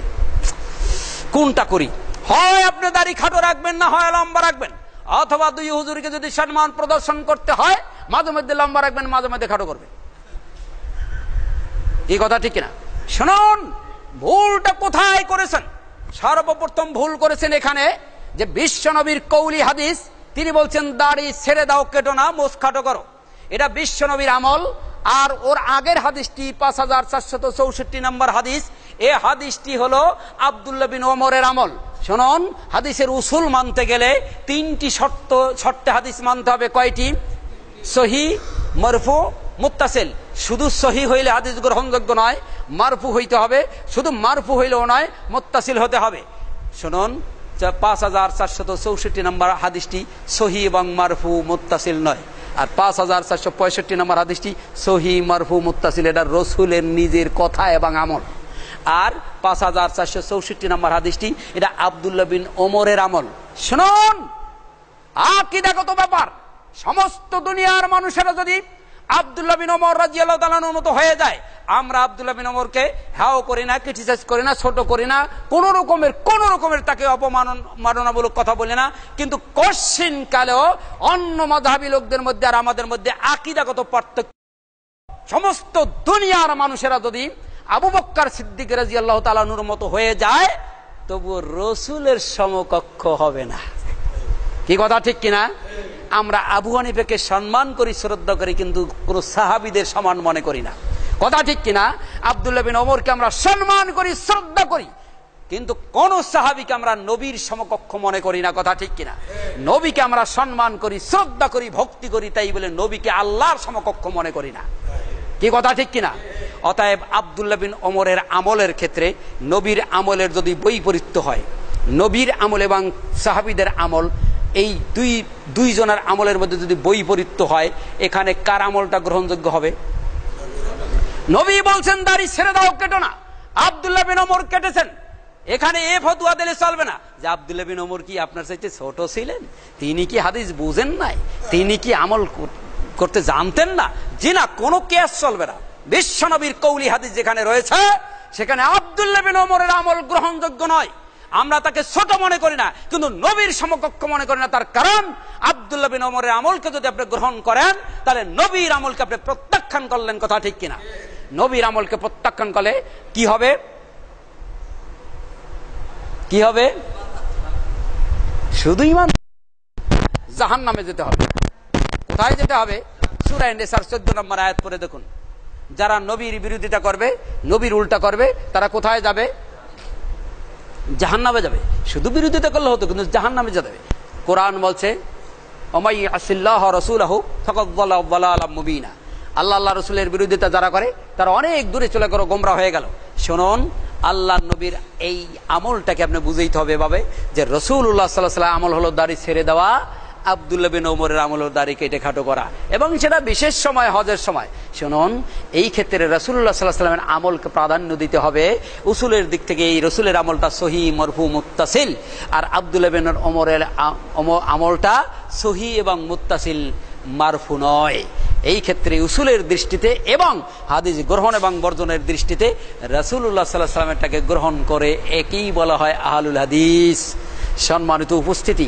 কোনটা করি? হয় আপনি দাড়ি খাটো রাখবেন, না হয় লম্বা রাখবেন। অথবা দুই হুজুরকে যদি সম্মান প্রদর্শন করতে হয়, মাঝে মধ্যে লম্বা রাখবেন, মাঝে মধ্যে খাটো করবেন। এই কথা ঠিক কিনা? শুনুন, ভুলটা কোথায় করেছেন? সর্বপ্রথম ভুল করেছেন এখানে যে বিশ্বনবীর কৌলি হাদিস, তিনি বলছেন দাড়ি ছেড়ে দাও, কেটো না, মোছ খাটো করো। এটা বিশ্বনবীর আমল। আর ওর আগের হাদিসটি ৫৪৬৪ নম্বর হাদিস, এই হাদিসটি হলো আব্দুল্লাহ বিন ওমরের আমল। শুনুন, হাদিসের উসুল মানতে গেলে তিনটি শর্তে হাদিস মানতে হবে। কয়টি? সহি, মারফু, মুত্তাসিল। শুধু সহি হইলে হাদিস গ্রহণযোগ্য নয়, মারফু হইতে হবে। শুধু মারফু হইলেও নয়, মুত্তাসিল হতে হবে। শুনুন, ৫৪৬৪ নম্বর হাদিসটি সহি এবং মারফু মুত্তাসিল নয়। আর ৫৪৬৫ নম্বর হাদিসটি সহি, মারফু, মুত্তাসিল, এটা রসুলের নিজের কথা এবং আমল। আর ৫৪৬৪ নম্বর হাদিসটি এটা আব্দুল্লাহ বিন ওমরের আমল। শুনুন, আকীদাগত ব্যাপার, সমস্ত দুনিয়ার মানুষেরা যদি আব্দুল্লাহ বিন ওমর রাদিয়াল্লাহু তাআলা আনহুর মতো হয়ে যায়, আমরা আব্দুল্লাহ বিন ওমরকে হ্যাও করি না, ক্রিটিসাইজ করি না, ছোট করি না, কোন রকমের তাকে অপমাননামূলক কথা বলি না। কিন্তু কশিন কালেও অন্য মাযহাবী লোকদের মধ্যে আর আমাদের মধ্যে আকীদাগত পার্থক্য। সমস্ত দুনিয়ার মানুষেরা যদি আবু বকর সিদ্দিক রাদিয়াল্লাহু তাআলা আনহুর মতো হয়ে যায়, তবুও রসুলের সমকক্ষ হবে না। কি কথা ঠিক কিনা? আমরা আবু হানিফাকে সম্মান করি, শ্রদ্ধা করি, কিন্তু কোন সাহাবীদের সমান মনে করি না। কথা ঠিক কিনা? আব্দুল্লাহ বিন ওমরকে আমরা সম্মান করি, শ্রদ্ধা করি, কিন্তু কোন সাহাবীকে আমরা নবীর সমকক্ষ মনে করি না। কথা ঠিক কিনা? নবীকে আমরা সম্মান করি, শ্রদ্ধা করি, ভক্তি করি, তাই বলে নবীকে আল্লাহর সমকক্ষ মনে করি না। কি কথা ঠিক কিনা? অতএব আব্দুল্লাহ বিন ওমরের আমলের ক্ষেত্রে নবীর আমলের যদি বৈপরীত্য হয়, নবীর আমল এবং সাহাবীদের আমল, এই দুইজনের আমলের মধ্যে যদি বৈপরীত্য হয়, এখানে কার আমলটা গ্রহণযোগ্য হবে? নবী বলছেন দাড়ি ছেড়ে দাও, কেটো না। আব্দুল্লাহ বিন ওমর কেটেছেন। এখানে এ ফতোয়া দিলে চলবে না। যে আব্দুল্লাহ বিন ওমর কি আপনার চাইতে ছোট ছিলেন? তিনি কি হাদিস বুঝেন নাই? তিনি কি আমল করতে জানতেন না? জি না, কোনো কেস চলবে না। বিশ্বনবীর কওলি হাদিস যেখানে রয়েছে সেখানে আব্দুল্লাহ বিন ওমরের আমল গ্রহণযোগ্য নয়। আমরা তাকে ছোট মনে করি না, কিন্তু নবীর সমকক্ষ মনে করি না। তার কারণ আব্দুল্লাহ বিন ওমরের আমলকে যদি আপনি গ্রহণ করেন, তাহলে নবীর আমলকে আপনি প্রত্যাখ্যান করলেন। কথা ঠিক কিনা? নবীর আমলকে প্রত্যাখ্যান করলে কি হবে? কি হবে? শুধু ইমান, জাহান্নামে যেতে হবে। কোথায় যেতে হবে? সূরা নিসার 14 নম্বর আয়াত পড়ে দেখুন। যারা নবীর বিরোধিতা করবে, নবীর উল্টা করবে, তারা কোথায় যাবে? জাহান্নামে যাবে। শুধু বিরোধিতা করলে হতো, কিন্তু জাহান্নামে যাবে। কোরআন বলছে ওমাই আসিল্লাহ রাসূলাহু ফাকাদ যাল্লা যালালাম মুবিনা। আল্লাহ আল্লাহ রাসূলের বিরোধিতা যারা করে তারা অনেক দূরে চলে গেল, গোমরা হয়ে গেল। শুনুন, আল্লাহ নবীর এই আমলটাকে আপনি বুঝাইতে হবে এভাবে যে রাসূলুল্লাহ সাল্লাল্লাহু আলাইহি ওয়াসাল্লাম আমল হলো দাড়ি ছেড়ে দেওয়া, আব্দুল্লাহ বিন ওমরের আমল হলো দাড়ি কেটে খাটো করা, এবং সেটা বিশেষ সময়, হজের সময়। শুনুন, এই ক্ষেত্রে রাসূলুল্লাহ সাল্লাল্লাহু আলাইহি ওয়াসাল্লামের আমলকে প্রাধান্য দিতে হবে। উসুলের দিক থেকে এই রাসূলের আমলটা সহিহ, মারফু, মুত্তাসিল, আর আব্দুল্লাহ বিন ওমরের আমলটা সহিহ এবং মুত্তাসিল, মারফু নয়। এই ক্ষেত্রে উসুলের দৃষ্টিতে এবং হাদিস গ্রহণ এবং বর্জনের দৃষ্টিতে রাসূলুল্লাহ সাল্লাল্লাহু আলাইহি ওয়াসাল্লামেরটাকে গ্রহণ করে একেই বলা হয় আহলুল হাদিস। সম্মানিত উপস্থিতি,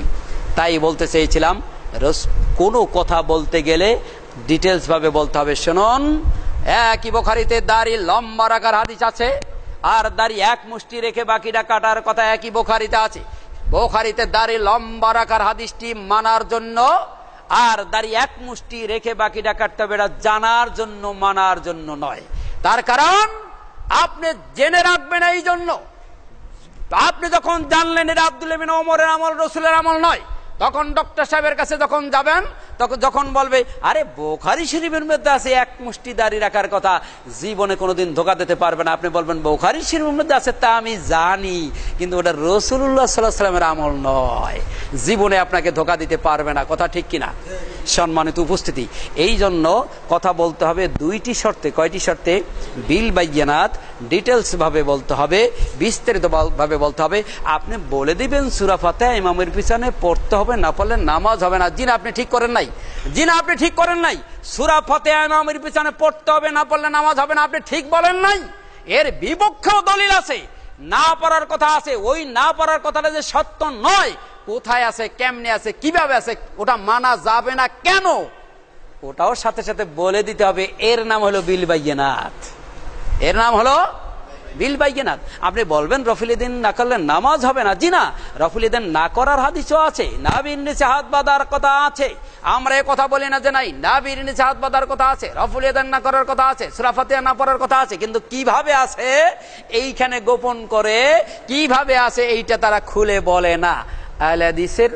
তাই বলতে চেয়েছিলাম, কোনো কথা বলতে গেলে ডিটেলস ভাবে বলতে হবে। শুনুন, একই বুখারীতে দাড়ি লম্বা রাখার হাদিস আছে, আর দাড়ি এক মুষ্টি রেখে বাকিটা কাটার কথা একই বুখারীতে আছে। বুখারীতে দাড়ি লম্বা রাখার হাদিসটি মানার জন্য, আর দাড়ি এক মুষ্টি রেখে বাকিটা কাটতে হবে, এটা জানার জন্য, মানার জন্য নয়। তার কারণ আপনি জেনে রাখবেন। এই জন্য আপনি যখন জানলেন এটা আব্দুল্লাহ বিন ওমরের আমল, রাসূলের আমল নয়, তখন ডক্টর সাহেবের কাছে যখন যাবেন, তখন যখন বলবে আরে বুখারী শরীফের মধ্যে আছে এক মুষ্টি দাড়ি রাখার কথা, জীবনে কোনোদিন ধোকা দিতে পারবে না। আপনি বলবেন বুখারী শরীফের মধ্যে আছে, তা আমি জানি, কিন্তু ওটা রাসূলুল্লাহ সাল্লাল্লাহু আলাইহি ওয়াসাল্লামের আমল নয়, জীবনে আপনাকে ধোকা দিতে পারবে না। কথা ঠিক কিনা? সম্মানিত উপস্থিতি, এই জন্য কথা বলতে হবে দুইটি শর্তে। কয়টি শর্তে? বিল বাইয়ানাত, ডিটেলস ভাবে বলতে হবে, বিস্তারিত ভাবে বলতে হবে। আপনি বলে দিবেন সূরা ফাতিহা ইমামের পিছনে পড়তে হবে, না পড়লে নামাজ হবে না। জি না, আপনি ঠিক করেন নাই। জি না, আপনি ঠিক করেন নাই। সূরা ফাতিহা ইমামের পিছনে পড়তে হবে, না পড়লে নামাজ হবে না, আপনি ঠিক বলেন নাই। এর বিপক্ষেও দলিল আছে, না পড়ার কথা আছে। ওই না পড়ার কথাটা যে সত্য নয়, কোথায় আছে, কেমনে আছে, কিভাবে আছে, ওটা মানা যাবে না কেন, ওটাও সাথে সাথে বলে দিতে হবে। এর নাম হলো বিল বাইয়িনাত, এর নাম হলো বিল বাইয়িনাত। আপনি বলবেন রফুলিদ্দিন না করলে নামাজ হবে না। জি না, রফুলিদ্দিন না করার হাদিসও আছে, নাবির নিচে হাত বাঁধার কথা আছে। আমরা এই কথা বলি না যে নাই, নাবির নিচে হাত বাঁধার কথা আছে, রফুলিদ্দিন না করার কথা আছে, সূরা ফাতিহা না পড়ার কথা আছে, কিন্তু কিভাবে আছে এইখানে গোপন করে, কিভাবে আছে এইটা তারা খুলে বলে না। আহলে হাদিসের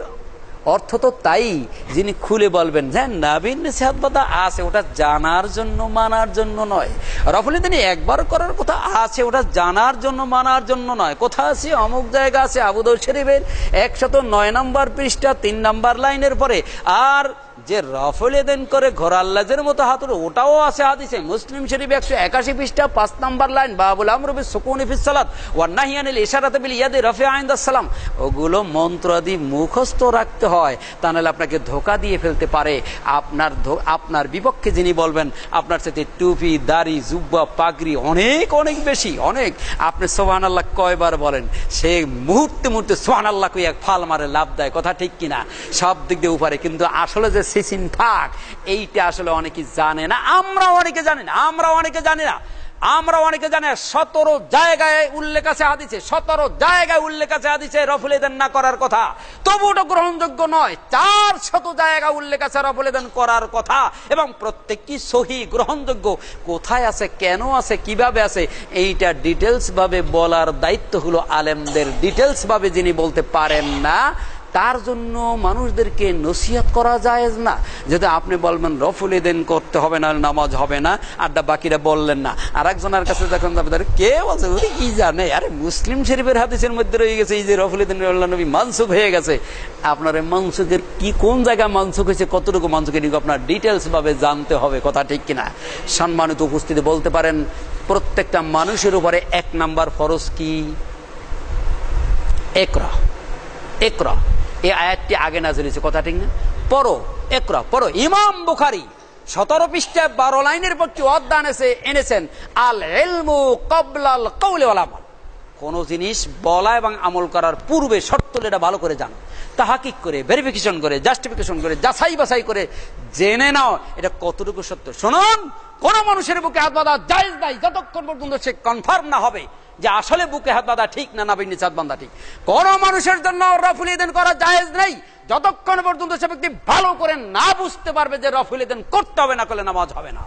অর্থ তো তাই, যিনি খুলে বলবেন যে নবীর নিচে হাত বাঁধা আছে, ওটা জানার জন্য, মানার জন্য নয়। রফুলিদ্দিন একবার করার কথা আছে, ওটা জানার জন্য, মানার জন্য নয়। কোথা আছে? অমুক জায়গা আছে, আবু দাউদ শরীফের 109 নম্বর পৃষ্ঠা 3 নম্বর লাইনের পরে। আর যে রফুলিদ্দিন করে ঘোড়ার লেজের মতো হাতুড়ে, ওটাও আছে হাদিসে। মুসলিম শরীফ 181 পৃষ্ঠা 5 নম্বর লাইন, বাবুল আমর বিস সুকুনি ফিস সালাত ওয়া নাহি আনিল ইশারাতি বিল ইয়াদি রাফিআ ইনদা সালাম। ওগুলো মন্ত্র আদি মুখস্থ রাখতে হয়, তা নাহলে আপনাকে ধোঁকা দিয়ে ফেলতে পারে। আপনার বিপক্ষে যিনি বলবেন, আপনার সাথে টুপি, দাড়ি, জুব্বা, পাগড়ি অনেক অনেক বেশি, অনেক, আপনি সুবহানাল্লাহ কয়বার বলেন, সে মুহূর্তে মুহূর্তে সুবহানাল্লাহ কই এক ফাল মারে, লাভ দেয়। কথা ঠিক কিনা? সব দিক দিয়ে উপরে, কিন্তু আসলে যে সিসিন ফাক, এইটা আসলে অনেকে জানে না। আমরা অনেকে জানি না, আমরা অনেকে জানি না, আমরা অনেকে জানি। 17 জায়গায় উল্লেখ আছে হাদিসে, 17 জায়গায় উল্লেখ আছে হাদিসে রফুলিদ্দিন না করার কথা, তবু ওটা গ্রহণযোগ্য নয়। 400 জায়গা উল্লেখ আছে রফুলিদ্দিন করার কথা, এবং প্রত্যেকটি সহিহ, গ্রহণযোগ্য। কোথায় আছে, কেন আছে, কিভাবে আছে, এইটা ডিটেলস ভাবে বলার দায়িত্ব হলো আলেমদের। ডিটেলস ভাবে যিনি বলতে পারেন না, তার জন্য মানুষদেরকে নসিহত করা জায়েজ না। যদি আপনি বলবেন রফুলিদ্দিন করতে হবে না, নামাজ হবে না, আড্ডা বাকিরা বললেন না, আর একজনের কাছে যখন যাবে, কে বলছে ওই কি জানে, আরে মুসলিম শরীফের হাদিসের মধ্যে রয়ে গেছে এই যে রফুলিদ্দিন নবী মানসুখ হয়ে গেছে। আপনার মানসুখের কি, কোন জায়গায় মানসুখ হয়েছে, কতটুকু মানসুখের, আপনার ডিটেলস ভাবে জানতে হবে। কথা ঠিক কিনা? সম্মানিত উপস্থিতি, বলতে পারেন প্রত্যেকটা মানুষের উপরে 1 নাম্বার ফরজ কি? ইকরা। ইকরা, এই আয়াতটি আগে নাযিল হয়েছে, কথা ঠিক না? পড়ো, ইকরা পড়ো। ইমাম বুখারী 17 পৃষ্ঠায় 12 লাইনের পক্ষে অধ্যায় এনেছেন আল ইলমু ক্বাবলাল কওলি ওয়াল আমাল। কোন জিনিস বলা এবং আমল করার পূর্বে শর্ত এটা ভালো করে জানো, তাহাকিক করে, ভেরিফিকেশন করে, জাস্টিফিকেশন করে, যাচাই বাছাই করে জেনে নাও এটা কতটুকু সত্য। শুনুন, কোন মানুষের বুকে হাত বাঁধা জায়েজ নাই যতক্ষণ পর্যন্ত সে কনফার্ম না হবে যে আসলে বুকে হাত বাঁধা ঠিক না নাভির নিচে হাত বাঁধা ঠিক। কোন মানুষের জন্য রফুল ইদেন করা জায়েজ নেই যতক্ষণ পর্যন্ত সে ব্যক্তি ভালো করে না বুঝতে পারবে যে রফুল ইদেন করতে হবে, না করলে নামাজ হবে না।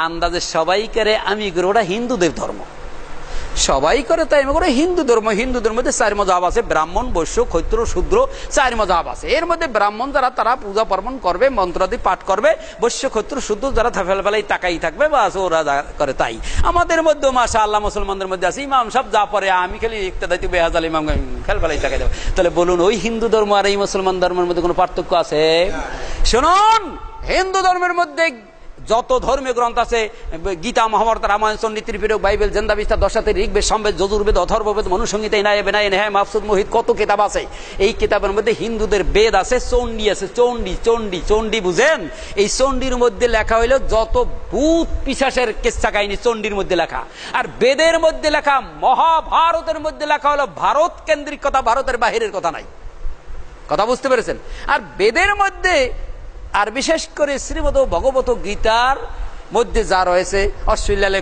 আন্দাজে সবাই করে আমি করে, ওটা হিন্দুদের ধর্ম, সবাই করে তাই আমি করে হিন্দু ধর্ম। হিন্দুদের মধ্যে 4 মজাব আছে, ব্রাহ্মণ, বৈশ্য, ক্ষত্র, শূদ্র, 4 মজাব আছে। এর মধ্যে ব্রাহ্মণ যারা তারা পূজা পার্বণ করবে, মন্ত্রাদি পাঠ করবে, বৈশ্য, ক্ষত্র, শূদ্র যারা ফেলাই তাকাই থাকবে, বা ওরা যা করে তাই। আমাদের মধ্যে মাশাআল্লাহ মুসলমানদের মধ্যে আছে ইমাম সব যা পরে আমি খালি ইক্তেদাইতে বেহাজাল ইমাম ফেলাই তাকাই দেবো। তাহলে বলুন, ওই হিন্দু ধর্ম আর এই মুসলমান ধর্মের মধ্যে কোনো পার্থক্য আছে? শুনুন, হিন্দু ধর্মের মধ্যে যত ধর্মীয় গ্রন্থ আছে, গীতা, মহাভারত, রামায়ণ, চণ্ডী, ত্রিপিটক, বাইবেল, জেন্দাবিস্তা, দশাতে, ঋগ্বেদ, সামবেদ, যজুর্বেদ, অথর্ববেদ, মনুসংহিতা, ইনায়, বেনায়, নেহায়, মাফসুদ, মোহিত, কত কিতাব আছে। এই কিতাবের মধ্যে হিন্দুদের বেদ আছে, চণ্ডী আছে, চণ্ডী চণ্ডী চণ্ডী বুঝেন? এই চণ্ডীর মধ্যে লেখা হইল যত ভূত পিশাচের কিচ্ছা কাহিনী চণ্ডীর মধ্যে লেখা। আর বেদের মধ্যে লেখা, মহাভারতের মধ্যে লেখা হলো ভারত কেন্দ্রিক কথা, ভারতের বাহিরের কথা নাই। কথা বুঝতে পেরেছেন? আর বেদের মধ্যে, আর বিশেষ করে শ্রীমদ ভগবত গীতার মধ্যে যা রয়েছে, অশ্লীলালে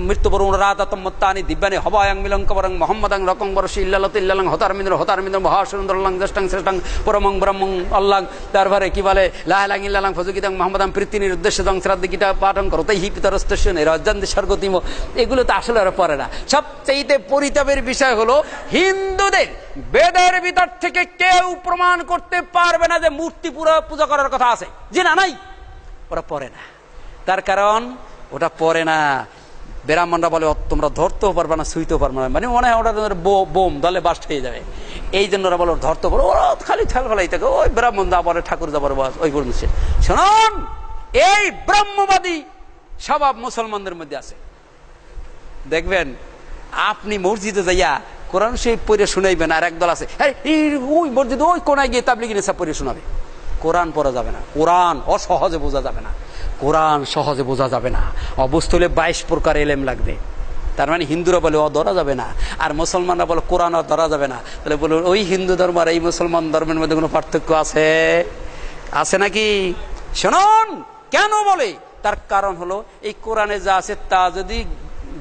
মৃত্যুবরুণ রাতাতম্মত্তানি দিব্যানি হবায়াং মিলঙ্কবরং মোহাম্মদাং রকং বরশি ইল্লালতিল্লাং হতারমিন্দ্র মহাসুন্দরলাং জ্যেষ্ঠাং শ্রেষ্ঠাং পরমং ব্রহ্মং আল্লাহ। তারপরে কি বলে, লাহালাং ইল্লালাং ফজুগীতাং মোহাম্মদাং প্রীতিনির উদ্দেশ্য দং শ্রাদ্ধ গীতা পাঠং করতেই হি পিতরস্তস্য নিরজ্জান্তি স্বর্গতিম। এগুলো তো আসলে আর পড়ে না। সবচেয়ে পরিতাপের বিষয় হলো, হিন্দুদের বেদের ভিতর থেকে কেউ প্রমাণ করতে পারবে না যে মূর্তি পূজা করার কথা আছে, যে না নাই, ওরা পড়ে না। তার কারণ ওটা পড়ে না। ব্রাহ্মণরা বলে তোমরা ধরতেও পারবে না, ছুঁইতেও পারবে না, মানে মনে হয় ওটা বোম দলে বাস্ট হয়ে যাবে। এই জন্য ওরা বলে ধরতে পারো, ওরা খালি ফেলাই থাকে। ওই ব্রাহ্মণ যা বলে, ঠাকুর যা বলে, ওই পর্যন্ত। শুনুন, এই ব্রহ্মবাদী স্বভাব মুসলমানদের মধ্যে আছে। দেখবেন আপনি মসজিদে যাইয়া কোরআন শরীফ পড়ে শুনাইবেন, আর একদল আছে ওই মসজিদে ওই কোনায় গিয়ে তাবলিগি নেশা পড়ে শোনাবে। কোরআন পড়া যাবে না, কোরআন অসহজে বোঝা যাবে না, কোরআন সহজে বোঝা যাবে না। অবস্থা হলে 22 প্রকার এলেম লাগবে। তার মানে হিন্দুরা বলে ধরা যাবে না, আর মুসলমানরা বলে কোরআন ধরা যাবে না। তাহলে বলুন, ওই হিন্দু ধর্ম আর এই মুসলমান ধর্মের মধ্যে কোনো পার্থক্য আছে? আছে নাকি? শুনুন, কেন বলে? তার কারণ হলো, এই কোরআনে যা আছে তা যদি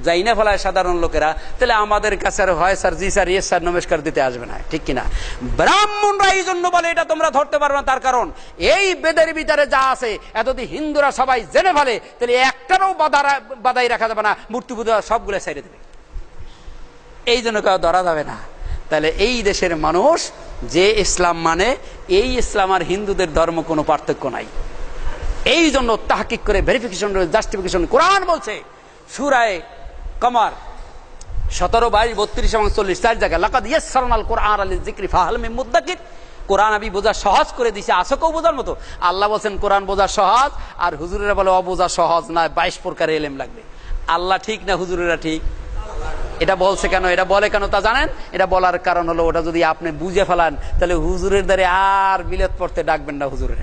যাই না ফেলায় সাধারণ লোকেরা, তাহলে আমাদের কাছে আর হয় স্যার, জি স্যার, ইয়েস স্যার, নমস্কার দিতে আসবে না, ঠিক কিনা? ব্রাহ্মণরা এই জন্য বলে এটা তোমরা ধরতে পারবে না। তার কারণ এই বেদের ভিতরে যা আছে এত যদি হিন্দুরা সবাই জেনে ফেলে, তাহলে একটারও বাধাই রাখা যাবে না, মূর্তি পূজা সবগুলো ছেড়ে দেবে। এই জন্য কেউ ধরা যাবে না। তাহলে এই দেশের মানুষ যে ইসলাম মানে, এই ইসলাম আর হিন্দুদের ধর্ম কোনো পার্থক্য নাই। এই জন্য তাহকিক করে, ভেরিফিকেশন, জাস্টিফিকেশন, কোরআন বলছে সূরায়ে কমার 17, 22, 32 এবং 40 4 জায়গায়, লাকাদ ইয়াসসারনাল কুরআনা লিযিকরি ফাহাল মিন মুদ্দাকির। কোরআন আমি বোঝা সহজ করে দিছি, আছে কেউ বোঝার মতো? আল্লাহ বলছেন কোরআন বোঝা সহজ, আর হুজুরেরা বলে অবোঝা সহজ না, 22 প্রকার এলেম লাগবে। আল্লাহ ঠিক না হুজুরেরা ঠিক? এটা বলছে কেন, এটা বলে কেন তা জানেন? এটা বলার কারণ হলো, ওটা যদি আপনি বুঝে ফেলান, তাহলে হুজুরের দ্বারে আর বিলেত পড়তে ডাকবেন না হুজুরের।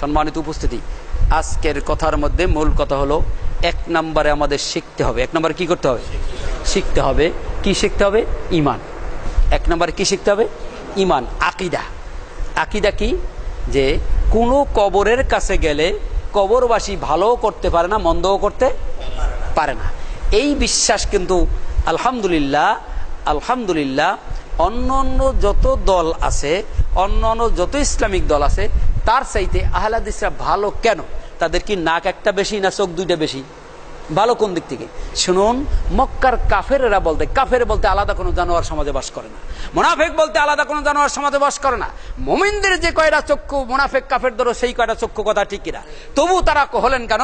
সম্মানিত উপস্থিতি, আজকের কথার মধ্যে মূল কথা হলো, 1 নম্বরে আমাদের শিখতে হবে। 1 নম্বরে কি করতে হবে? শিখতে হবে। কি শিখতে হবে? ঈমান। 1 নম্বরে কি শিখতে হবে? ঈমান, আকীদা। আকীদা কি? যে কোনো কবরের কাছে গেলে কবরবাসী ভালো করতে পারে না, মন্দও করতে পারে না। এই বিশ্বাস কিন্তু আলহামদুলিল্লাহ আলহামদুলিল্লাহ অন্য অন্য যত দল আছে, অন্য অন্য যত ইসলামিক দল আছে, তার চাইতে আহলে হাদিসরা ভালো কেন? তাদের কি নাক একটা বেশি না চোখ দুইটা বেশি? ভালো কোন দিক থেকে? শুনুন, মক্কার কাফেরেরা বলতে, কাফের বলতে আলাদা কোনো জানোয়ার সমাজে বাস করে না, মুনাফিক বলতে আলাদা কোনো জানোয়ার সমাজে বাস করে না। মুমিনদের যে কয়টা চক্ষু, মুনাফিক কাফের ধরো সেই কয়টা চক্ষু, কথা ঠিক কিনা? তবু তারা হলেন কেন?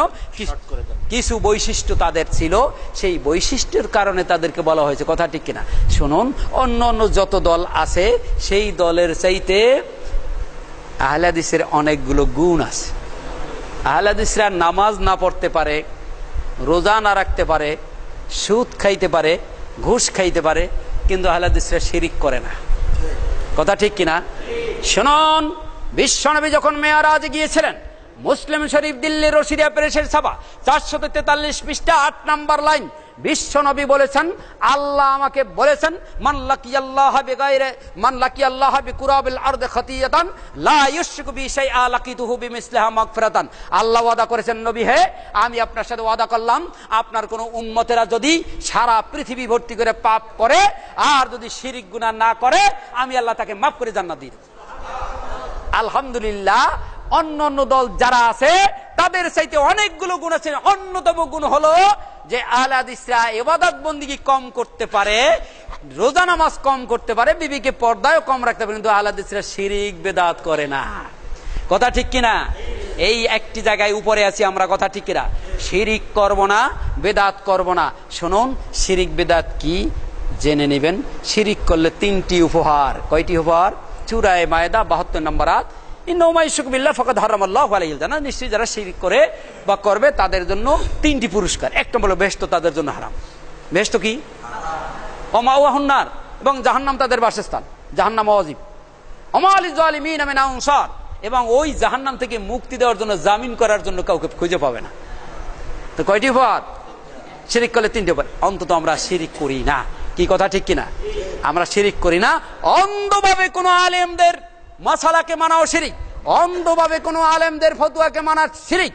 কিছু বৈশিষ্ট্য তাদের ছিল, সেই বৈশিষ্ট্যের কারণে তাদেরকে বলা হয়েছে, কথা ঠিক কিনা? শুনুন, অন্য অন্য যত দল আছে সেই দলের চাইতে আহলে হাদিসের অনেকগুলো গুণ আছে। আহলে হাদিসরা নামাজ না পড়তে পারে, রোজা না রাখতে পারে, সুদ খাইতে পারে, ঘুষ খাইতে পারে, কিন্তু আহলে হাদিসরা শিরিক করে না। কথা ঠিক কিনা? শুনুন, বিশ্বনবী যখন মেয়ারাজে গিয়েছিলেন, মুসলিম শরীফ দিল্লি রশিদিয়া প্রেসের ছাপা 443 পৃষ্ঠা 8 নম্বর লাইন, বিশ্বনবী বলেছেন, আল্লাহ আমাকে বলেছেন, মান লাকিয়াল্লাহ বিগাইরে মান লাকিয়াল্লাহ বিকুরাবিল আরদি খাতিয়াতান লা ইউশরিকু বি শাইআ লাকিতুহু বিমিসলিহা মাগফিরাতান। আল্লাহ ওয়াদা করেছেন, নবী হে, আমি আপনার সাথে ওয়াদা করলাম, আপনার কোন উম্মতেরা যদি সারা পৃথিবী ভর্তি করে পাপ করে আর যদি শিরক গুনাহ না করে, আমি আল্লাহ তাকে মাফ করে জান্নাত দিই। আলহামদুলিল্লাহ, অন্য অন্য দল যারা আছে তাদের চাইতে অনেকগুলো গুণ আছে। অন্যতম গুণ হলো যে আহলে হাদিসরা ইবাদত বন্দেগী কম করতে পারে, রোজা নামাজ কম করতে পারে, বিবিকে পর্দায়ও কম রাখতে পারে, কিন্তু আহলে হাদিসরা শিরক বিদআত করে না। কথা ঠিক কিনা? এই একটি জায়গায় উপরে আছি আমরা, কথা ঠিক কিনা? শিরক করব না, বিদআত করব না। শুনুন, শিরক বিদআত কি জেনে নেবেন। শিরক করলে 3টি উপহার। কয়টি উপহার? সূরা মায়েদা 72 নম্বর আয়াত, নিশ্চয়ই যারা শিরক করে বা করবে তাদের জন্য 3টি পুরস্কার। 1 নম্বর হলো বেহেশত তাদের জন্য হারাম। বেহেশত কি? ওমাওয়াহুন নার, এবং জাহান্নাম তাদের বাসস্থান, জাহান্নাম ওয়াজিব। ওমা লিযালিমিন মিন আনসার, এবং ওই জাহান্নাম থেকে মুক্তি দেওয়ার জন্য, জামিন করার জন্য কাউকে খুঁজে পাবে না। তো কয়টি উপহার? শিরক করলে 3টি উপহার। অন্তত আমরা শিরক করি না। কি কথা ঠিক কিনা? আমরা শিরক করি না। অন্ধভাবে কোন আলেমদের মাসালাকে মানাও শিরিক, অন্ধভাবে কোন আলেমদের ফতোয়াকে মানা শিরিক,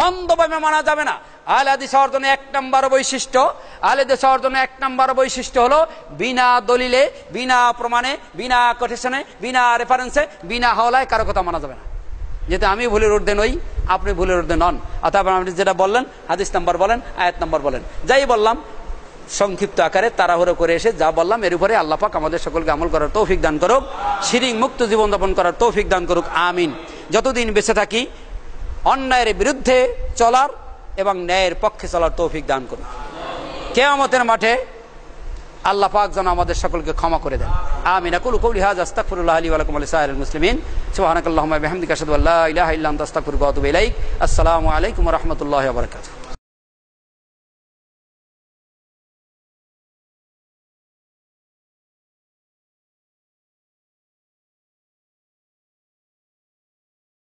অন্ধভাবে মানা যাবে না। আহলে হাদিস হওয়ার জন্য 1 নম্বর বৈশিষ্ট্য, আহলে হাদিস হওয়ার জন্য 1 নম্বর বৈশিষ্ট্য হলো বিনা দলিলে, বিনা প্রমাণে, বিনা কোটেশনে, বিনা রেফারেন্সে, বিনা হাওলায় কারো কথা মানা যাবে না। যেহেতু আমি ভুলের ঊর্ধ্বে নই, আপনি ভুলের ঊর্ধ্বে নন, অথবা আপনি যেটা বললেন হাদিস নাম্বার বলেন, আয়াত নাম্বার বলেন, যাই বললাম সংক্ষিপ্ত আকারে তাড়াহুড়ো করে এসে যা বললাম, এর উপরে আল্লাহ পাক আমাদের সকলকে আমল করার তৌফিক দান করুক, শিরক মুক্ত জীবনযাপন করার তৌফিক দান করুক, আমিন। যতদিন বেঁচে থাকি অন্যায়ের বিরুদ্ধে চলার এবং ন্যায়ের পক্ষে চলার তৌফিক দান করুক। কিয়ামতের মাঠে আল্লাহ পাক যেন আমাদের সকলকে ক্ষমা করে দেন, আমিন। আকুলু কওলি হাযা আস্তাগফিরুল্লাহ লি ওয়া লাকুম ওয়া লিসাইরিল মুসলিমিন। সুবহানাকাল্লাহুম্মা ওয়া বিহামদিকা আশহাদু আল্লা ইলাহা ইল্লা আনতা আস্তাগফিরুকা ওয়া আতুবু ইলাইক। আসসালামু আলাইকুম ওয়া রাহমাতুল্লাহি ওয়া বারাকাতুহু।